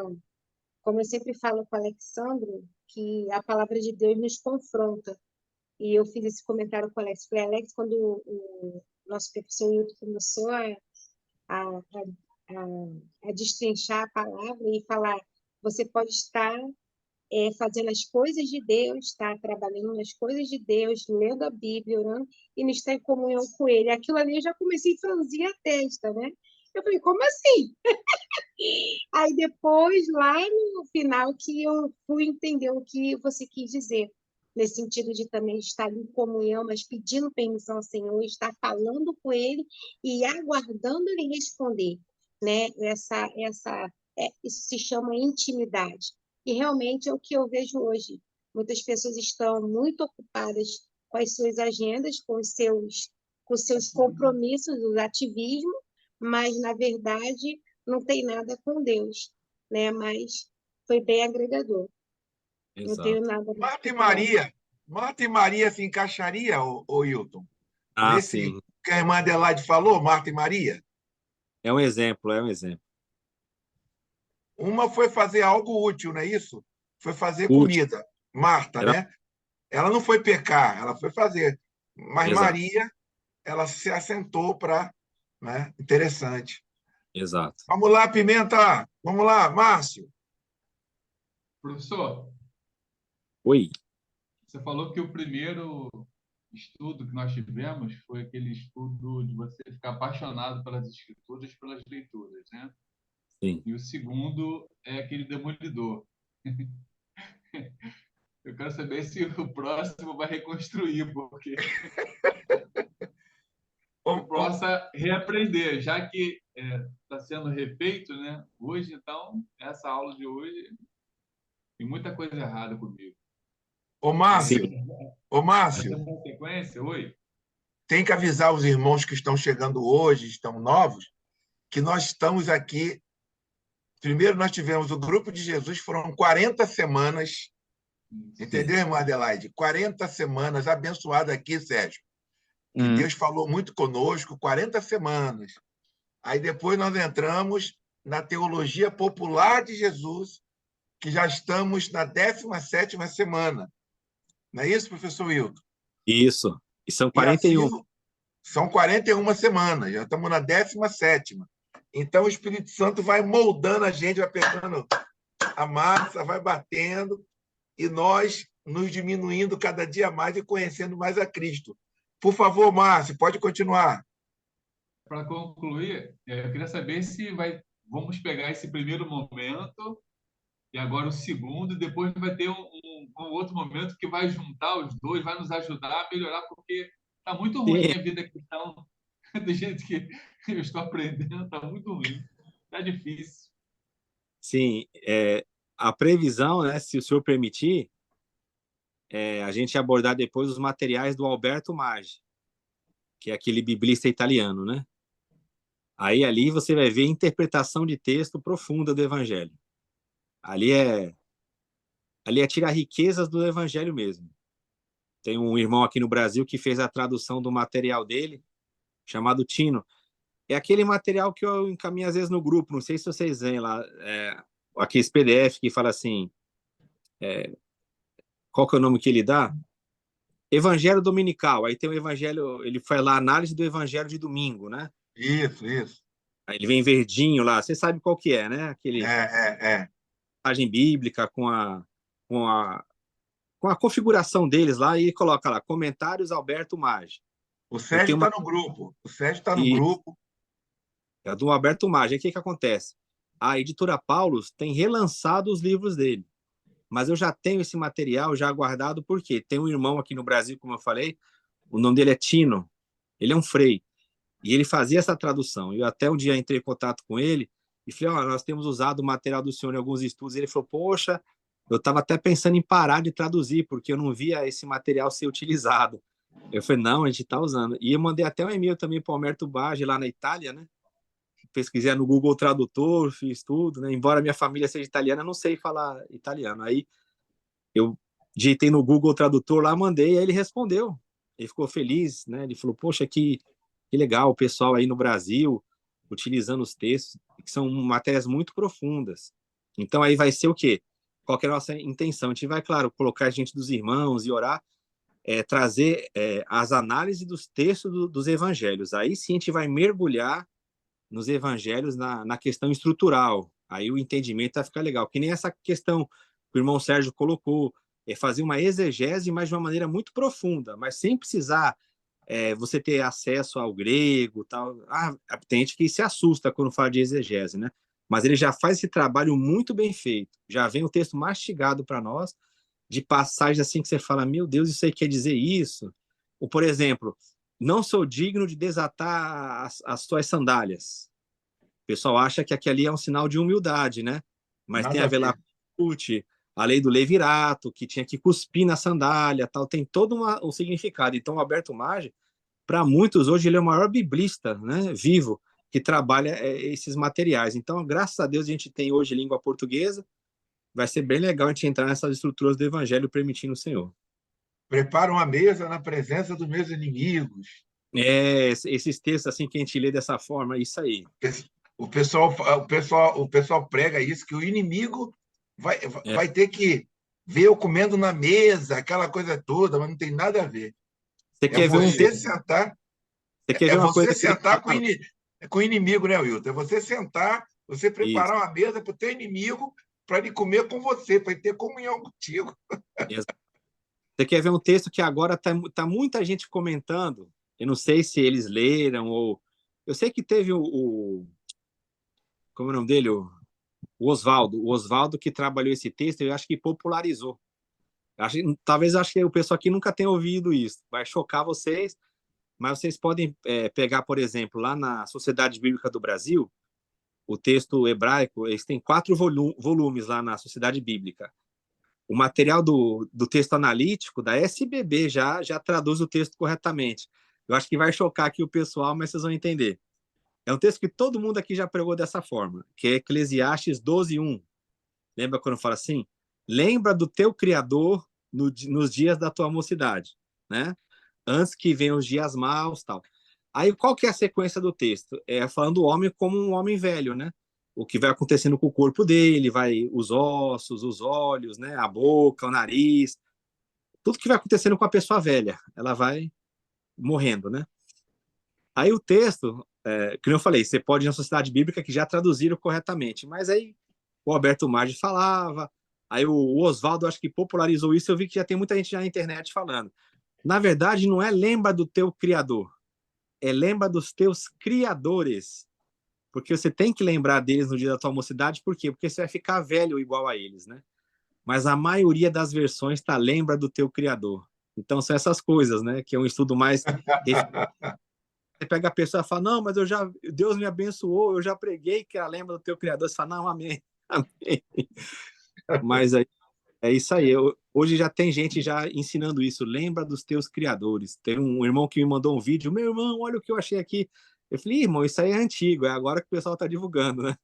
como eu sempre falo com o Alexandre, que a palavra de Deus nos confronta. E eu fiz esse comentário com o Alex. Falei, Alex, quando o nosso professor Hilton começou a, a destrinchar a palavra e falar, você pode estar fazendo as coisas de Deus, estar trabalhando nas coisas de Deus, lendo a Bíblia, orando, e não estar em comunhão com Ele. Aquilo ali eu já comecei a franzir a testa, né? Eu falei, como assim? Aí depois, lá no final, que eu fui entender o que você quis dizer, nesse sentido de também estar em comunhão, mas pedindo permissão ao Senhor, estar falando com Ele e aguardando Ele responder, né? Isso se chama intimidade. E realmente é o que eu vejo hoje. Muitas pessoas estão muito ocupadas com as suas agendas, com os seus compromissos, o ativismo, mas, na verdade, não tem nada com Deus, né? Mas foi bem agregador. Não tenho Exato. nada mais Marta e para falar. Maria. Marta e Maria se encaixaria, ô Hilton? Ah, Nesse sim. que a irmã Adelaide falou, Marta e Maria. É um exemplo, é um exemplo. Uma foi fazer algo útil, não é isso? Foi fazer Útil. comida. Marta, Era... né? Ela não foi pecar, ela foi fazer. Mas Exato, Maria, ela se assentou para, né? Interessante. exato. Vamos lá, Pimenta. Vamos lá, Márcio. Professor, Oi. você falou que o primeiro estudo que nós tivemos foi aquele estudo de você ficar apaixonado pelas escrituras, pelas leituras, né? Sim. E o segundo é aquele demolidor. Eu quero saber se o próximo vai reconstruir, porque eu possa reaprender, já que está sendo refeito, né? Hoje, então, essa aula de hoje tem muita coisa errada comigo. Ô, Sim. Márcio. Ô, Márcio. Essa é sequência, oi? Tem que avisar os irmãos que estão chegando hoje, estão novos, que nós estamos aqui. Primeiro, nós tivemos o Grupo de Jesus, foram 40 semanas, entendeu, irmã Adelaide? 40 semanas, abençoado aqui, Sérgio. Que Deus falou muito conosco, 40 semanas. Aí depois nós entramos na teologia popular de Jesus, que já estamos na 17ª semana. Não é isso, professor Wilton? Isso. E são E 41. assim, são 41 semanas, já estamos na 17ª. Então, o Espírito Santo vai moldando a gente, vai pegando a massa, vai batendo, e nós nos diminuindo cada dia mais e conhecendo mais a Cristo. Por favor, Márcio, pode continuar. Para concluir, eu queria saber se vamos pegar esse primeiro momento e agora o segundo, e depois vai ter um outro momento que vai juntar os dois, vai nos ajudar a melhorar, porque está muito ruim Sim. minha vida cristã, do jeito que eu estou aprendendo, está muito ruim, está difícil. Sim, a previsão, né, se o senhor permitir, a gente abordar depois os materiais do Alberto Maggi, que é aquele biblista italiano, né? Aí ali você vai ver interpretação de texto profunda do Evangelho. Ali Ali é tirar riquezas do evangelho mesmo. Tem um irmão aqui no Brasil que fez a tradução do material dele, chamado Tino. É aquele material que eu encaminho às vezes no grupo, não sei se vocês veem lá, aquele PDF que fala assim, qual que é o nome que ele dá? Evangelho Dominical. Aí tem o Evangelho, ele faz lá a análise do Evangelho de domingo, né? Isso. Aí ele vem verdinho lá, você sabe qual que é, né? Aquele É. passagem bíblica com a, com a configuração deles lá e coloca lá, comentários Alberto Maggi. O Eu Sérgio tenho uma está no grupo. O Sérgio está no e grupo. é do Alberto Maggi. Aí o que que acontece? A editora Paulus tem relançado os livros dele. Mas eu já tenho esse material já guardado porque tem um irmão aqui no Brasil, como eu falei, o nome dele é Tino. Ele é um frei. E ele fazia essa tradução. Eu até um dia entrei em contato com ele e falei, nós temos usado o material do senhor em alguns estudos. Ele falou, poxa, eu estava até pensando em parar de traduzir, porque eu não via esse material ser utilizado. Eu falei, não, a gente está usando. E eu mandei até um e-mail também para o Alberto Baggi, lá na Itália, né? Pesquisei no Google Tradutor, fiz tudo, né? Embora minha família seja italiana, eu não sei falar italiano. Aí eu digitei no Google Tradutor lá, mandei, aí ele respondeu. Ele ficou feliz, né? Ele falou, poxa, que legal o pessoal aí no Brasil utilizando os textos, que são matérias muito profundas. Então aí vai ser o quê? Qual que é a nossa intenção? A gente vai, claro, colocar a gente dos irmãos e orar, trazer as análises dos textos dos evangelhos. Aí sim a gente vai mergulhar nos evangelhos na questão estrutural. Aí o entendimento vai ficar legal. Que nem essa questão que o irmão Sérgio colocou, fazer uma exegese, mas de uma maneira muito profunda, mas sem precisar você ter acesso ao grego, tal. Tem gente que se assusta quando fala de exegese, né? Mas ele já faz esse trabalho muito bem feito. Já vem o texto mastigado para nós, de passagens assim que você fala, meu Deus, isso aí quer dizer isso? Ou, por exemplo, não sou digno de desatar as suas sandálias. O pessoal acha que aquele ali é um sinal de humildade, né? Mas tem Nada a a ver lá ver. com a lei do levirato, que tinha que cuspir na sandália, tal, tem todo um significado. Então, o Alberto Maggi, para muitos, hoje ele é o maior biblista, né, vivo, que trabalha esses materiais. Então, graças a Deus, a gente tem hoje língua portuguesa, vai ser bem legal a gente entrar nessas estruturas do evangelho, permitindo o Senhor. Prepara uma mesa na presença dos meus inimigos. Esses textos assim que a gente lê dessa forma, isso aí. O pessoal prega isso, que o inimigo vai ter que ver eu comendo na mesa, aquela coisa toda, mas não tem nada a ver. Você quer ver um Você texto? sentar, Você quer é ver uma você coisa que sentar com o inimigo, né, Wilton? É você sentar, você isso, preparar uma mesa para o teu inimigo, para ele comer com você, para ele ter comunhão contigo. isso. Você quer ver um texto que agora tá muita gente comentando? Eu não sei se eles leram ou eu sei que teve como é o nome dele, o Oswaldo que trabalhou esse texto, eu acho que popularizou. Acho que o pessoal aqui nunca tenha ouvido isso. Vai chocar vocês, mas vocês podem pegar, por exemplo, lá na Sociedade Bíblica do Brasil, o texto hebraico, eles têm 4 volumes lá na Sociedade Bíblica. O material do texto analítico da SBB já traduz o texto corretamente. Eu acho que vai chocar aqui o pessoal, mas vocês vão entender. É um texto que todo mundo aqui já pregou dessa forma, que é Eclesiastes 12:1. Lembra quando fala assim? Lembra do teu Criador nos dias da tua mocidade, né? Antes que venham os dias maus, tal. Aí qual que é a sequência do texto? É falando do homem como um homem velho, né? O que vai acontecendo com o corpo dele, vai os ossos, os olhos, né? A boca, o nariz, tudo que vai acontecendo com a pessoa velha, ela vai morrendo, né? Aí o texto, que eu falei, você pode ir na Sociedade Bíblica que já traduziram corretamente, mas aí o Alberto Maggi falava, aí o Oswaldo acho que popularizou isso, eu vi que já tem muita gente já na internet falando. Na verdade, não é lembra do teu Criador, é lembra dos teus criadores, porque você tem que lembrar deles no dia da tua mocidade, por quê? Porque você vai ficar velho igual a eles, né? Mas a maioria das versões tá lembra do teu Criador. Então são essas coisas, né? Que é um estudo mais você pega a pessoa e fala, não, mas Deus me abençoou, eu já preguei que ela lembra do teu Criador. Você fala, não, amém, amém. Mas é isso aí. Hoje já tem gente já ensinando isso. Lembra dos teus criadores. Tem um irmão que me mandou um vídeo. Meu irmão, olha o que eu achei aqui. Eu falei, irmão, isso aí é antigo. É agora que o pessoal está divulgando, né?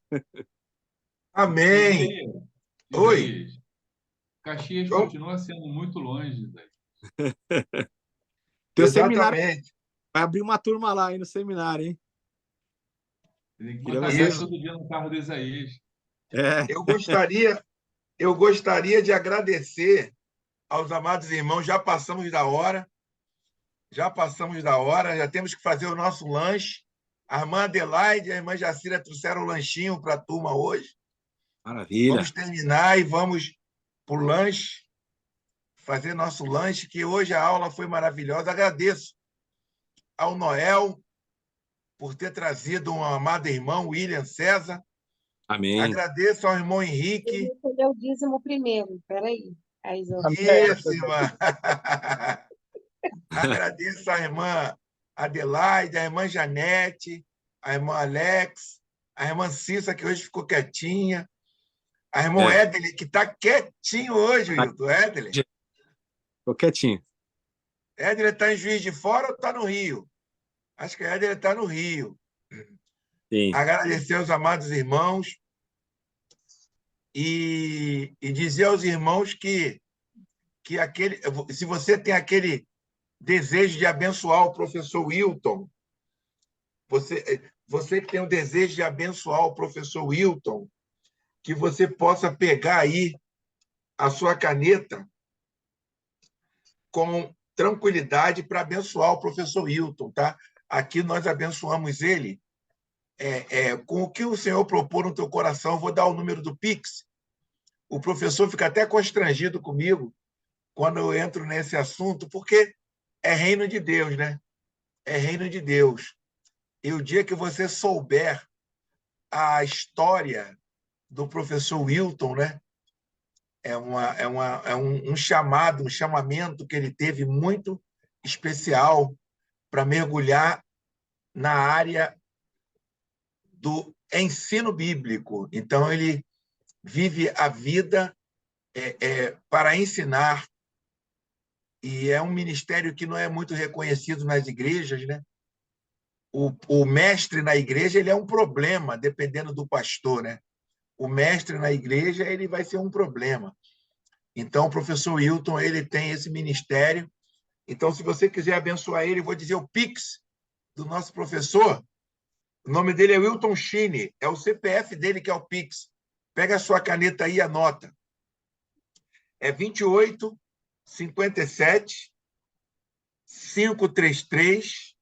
Amém. Oi. Caxias Então, continua sendo muito longe, velho. Teu seminário, exatamente. vai abrir uma turma lá aí no seminário, hein? Tem que Queria botar você. gás todo dia no carro do Isaías. É, Eu gostaria de agradecer aos amados irmãos. Já passamos da hora, já temos que fazer o nosso lanche. A irmã Adelaide e a irmã Jacira trouxeram o lanchinho para a turma hoje. maravilha. Vamos terminar e vamos para o lanche, fazer nosso lanche, que hoje a aula foi maravilhosa. Agradeço ao Noel por ter trazido um amado irmão, William César. Amém. Agradeço ao irmão Eu Henrique. vou escolher o dízimo primeiro. Peraí. Aí, Zó. Isso, irmã. Agradeço à irmã Adelaide, à irmã Janete, à irmã Alex, à irmã Cissa, que hoje ficou quietinha, à irmã Edele, que está quietinho hoje, Wilton. Edele. Ficou quietinho. Edele está em Juiz de Fora ou está no Rio? Acho que a Edele está no Rio. Sim. Agradecer aos amados irmãos e dizer aos irmãos que se você tem aquele desejo de abençoar o professor Wilton, você que tem o desejo de abençoar o professor Wilton, que você possa pegar aí a sua caneta com tranquilidade para abençoar o professor Wilton, tá? Aqui nós abençoamos ele com o que o Senhor propor no teu coração. Eu vou dar o número do Pix. O professor fica até constrangido comigo quando eu entro nesse assunto, porque é reino de Deus, né? É reino de Deus. E o dia que você souber a história do professor Wilton, né? É um chamado, um chamamento que ele teve muito especial para mergulhar na área do ensino bíblico. Então, ele vive a vida para ensinar, e é um ministério que não é muito reconhecido nas igrejas, né? O mestre na igreja ele é um problema, dependendo do pastor, né? O mestre na igreja ele vai ser um problema. Então, o professor Wilton ele tem esse ministério. Então, se você quiser abençoar ele, eu vou dizer o Pix do nosso professor. O nome dele é Wilton Chine, é o CPF dele que é o Pix. Pega a sua caneta aí e anota. É 28 57 533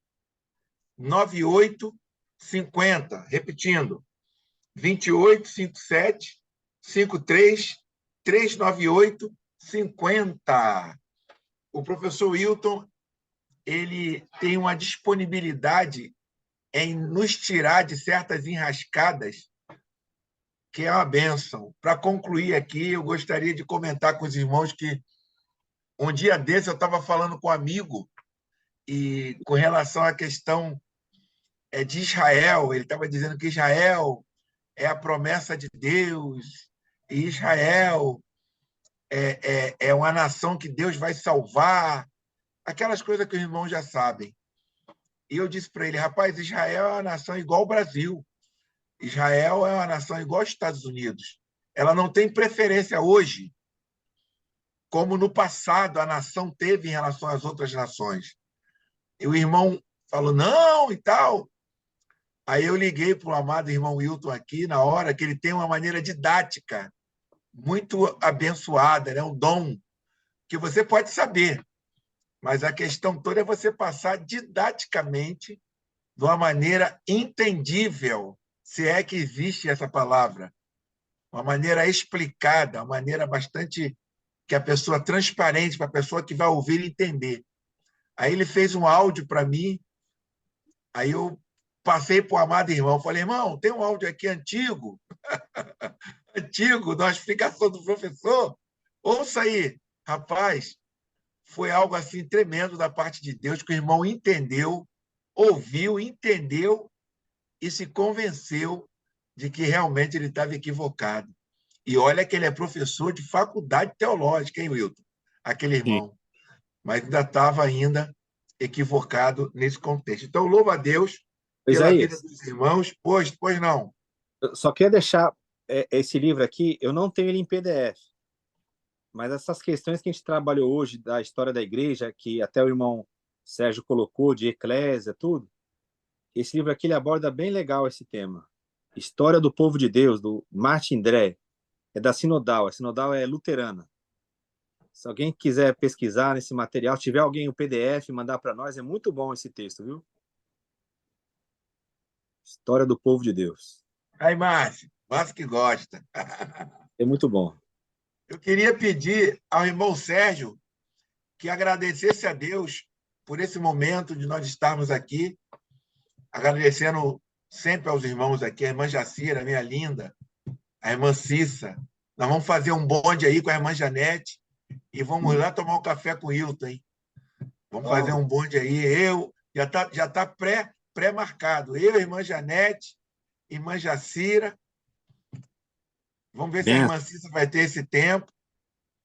9850. Repetindo, 28 57 53 398 50. O professor Wilton ele tem uma disponibilidade em nos tirar de certas enrascadas que é uma bênção. Para concluir aqui, eu gostaria de comentar com os irmãos que um dia desse eu estava falando com um amigo e com relação à questão de Israel. Ele estava dizendo que Israel é a promessa de Deus, e Israel é uma nação que Deus vai salvar, aquelas coisas que os irmãos já sabem. E eu disse para ele, rapaz, Israel é uma nação igual ao Brasil. Israel é uma nação igual aos Estados Unidos. Ela não tem preferência hoje, como no passado a nação teve em relação às outras nações. E o irmão falou, não, e tal. Aí eu liguei para o amado irmão Wilton aqui, na hora, que ele tem uma maneira didática, muito abençoada, né? Um dom que você pode saber, mas a questão toda é você passar didaticamente, de uma maneira entendível, se é que existe essa palavra, uma maneira explicada, uma maneira bastante que a pessoa transparente, para a pessoa que vai ouvir e entender. Aí ele fez um áudio para mim, aí eu passei para o amado irmão, falei, irmão, tem um áudio aqui antigo, antigo, da explicação do professor, ouça aí. Rapaz, foi algo assim tremendo da parte de Deus, que o irmão entendeu, ouviu, entendeu e se convenceu de que realmente ele estava equivocado. E olha que ele é professor de faculdade teológica, hein, Wilton? Aquele irmão. Mas ainda estava equivocado nesse contexto. Então, louvo a Deus pela vida dos irmãos. Pois não. Eu só queria deixar esse livro aqui, eu não tenho ele em PDF. Mas essas questões que a gente trabalhou hoje da história da igreja, que até o irmão Sérgio colocou, de eclésia, tudo, esse livro aqui ele aborda bem legal esse tema. História do Povo de Deus, do Martin Dré, é da Sinodal. A Sinodal é luterana. Se alguém quiser pesquisar nesse material, se tiver alguém o PDF, mandar para nós, é muito bom esse texto, viu? História do Povo de Deus. Aí, Márcio que gosta. É muito bom. Eu queria pedir ao irmão Sérgio que agradecesse a Deus por esse momento de nós estarmos aqui, agradecendo sempre aos irmãos aqui, a irmã Jacira, minha linda, a irmã Cissa. Nós vamos fazer um bonde aí com a irmã Janete e vamos lá tomar um café com o Hilton, hein? Vamos fazer um bonde aí. Já tá pré-marcado. Eu, a irmã Janete, irmã Jacira. Vamos ver se a irmã Cissa vai ter esse tempo.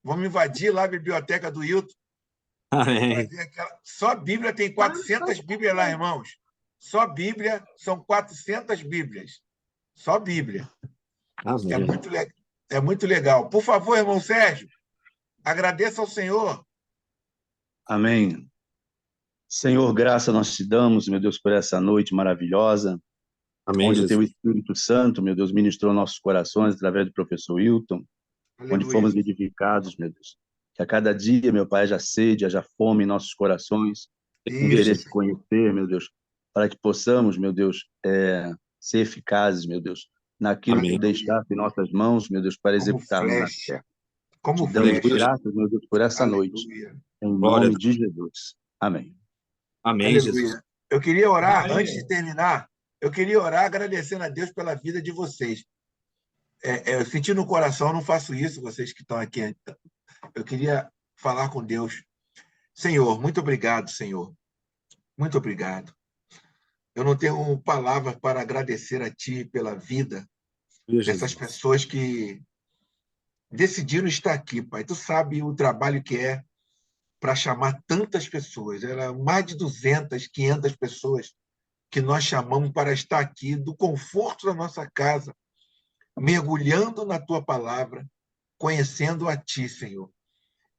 Vamos invadir lá a biblioteca do Hilton. Só a Bíblia tem 400 Bíblias lá, irmãos. Só Bíblia são 400 Bíblias. Só Bíblia. É muito legal. Por favor, irmão Sérgio, agradeça ao Senhor. Amém. Senhor, graça nós te damos, meu Deus, por essa noite maravilhosa, Amém, onde o teu Jesus. Espírito Santo, meu Deus, ministrou nossos corações através do professor Wilton, onde fomos edificados, meu Deus. Que a cada dia, meu Pai, haja sede, haja fome em nossos corações, interesse em conhecer, meu Deus, para que possamos, meu Deus, ser eficazes, meu Deus, naquilo que deixaste em nossas mãos, meu Deus, para executarmos na terra. Como Te damos flecha. graças, meu Deus, por essa noite, em nome de Jesus. Amém. Amém, Jesus. Eu queria orar, antes de terminar, eu queria orar agradecendo a Deus pela vida de vocês. Eu senti no coração, eu não faço isso, vocês que estão aqui. Eu queria falar com Deus. Senhor, muito obrigado, Senhor. Muito obrigado. Eu não tenho palavras para agradecer a Ti pela vida dessas pessoas que decidiram estar aqui, Pai. Tu sabe o trabalho que é para chamar tantas pessoas. Era mais de 200, 500 pessoas que nós chamamos para estar aqui, do conforto da nossa casa, mergulhando na Tua palavra, conhecendo a Ti, Senhor.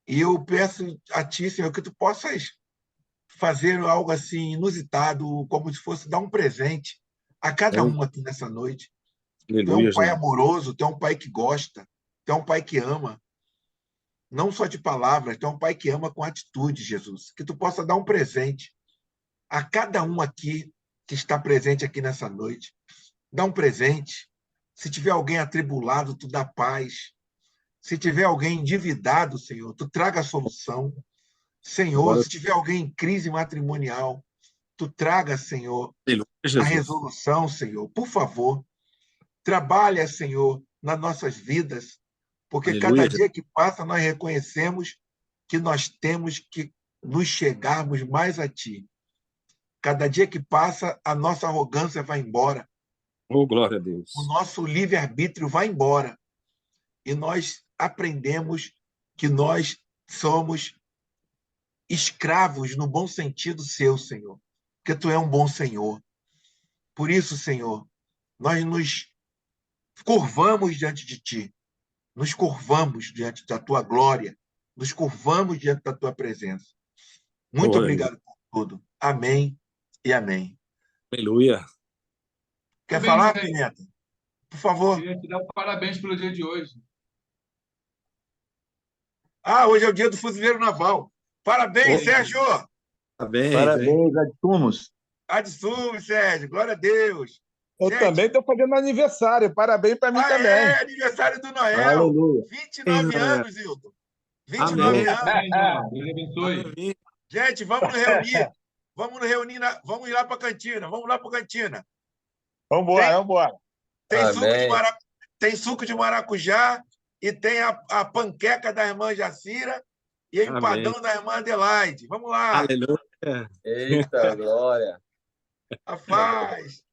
E eu peço a Ti, Senhor, que Tu possas fazer algo assim inusitado, como se fosse dar um presente a cada um aqui nessa noite. Tu é um Pai amoroso, Tu é um Pai que gosta, Tu é um Pai que ama. Não só de palavras, Tu é um Pai que ama com atitude, Jesus. Que Tu possa dar um presente a cada um aqui que está presente aqui nessa noite. Dá um presente. Se tiver alguém atribulado, Tu dá paz. Se tiver alguém endividado, Senhor, Tu traga a solução. Senhor, se tiver alguém em crise matrimonial, Tu traga, Senhor, a resolução, Senhor. Por favor, trabalha, Senhor, nas nossas vidas, porque cada dia que passa nós reconhecemos que nós temos que nos chegarmos mais a Ti. Cada dia que passa, a nossa arrogância vai embora. Oh, glória a Deus. O nosso livre-arbítrio vai embora. E nós aprendemos que nós somos escravos no bom sentido Seu, Senhor. Porque Tu é um bom Senhor. Por isso, Senhor, nós nos curvamos diante de Ti. Nos curvamos diante da Tua glória. Nos curvamos diante da Tua presença. Muito obrigado por tudo. Amém e amém. Aleluia. Quer falar, Pimenta? Por favor. Eu queria te dar parabéns pelo dia de hoje. Hoje é o dia do Fuzileiro Naval. Parabéns, Sérgio! Parabéns, Adtumos. Adsumes, Sérgio. Glória a Deus. Eu também estou fazendo aniversário. Parabéns para mim também. Aniversário do Noel. Aleluia. 29 anos, Hilton. 29 anos. Deus abençoe. Gente, vamos nos reunir. Vamos ir lá para a cantina. Vamos lá para a cantina. Vamos embora. Tem suco de maracujá e tem a panqueca da irmã Jacira e o empadão da irmã Adelaide. Vamos lá. Aleluia. Eita, glória. Rapaz.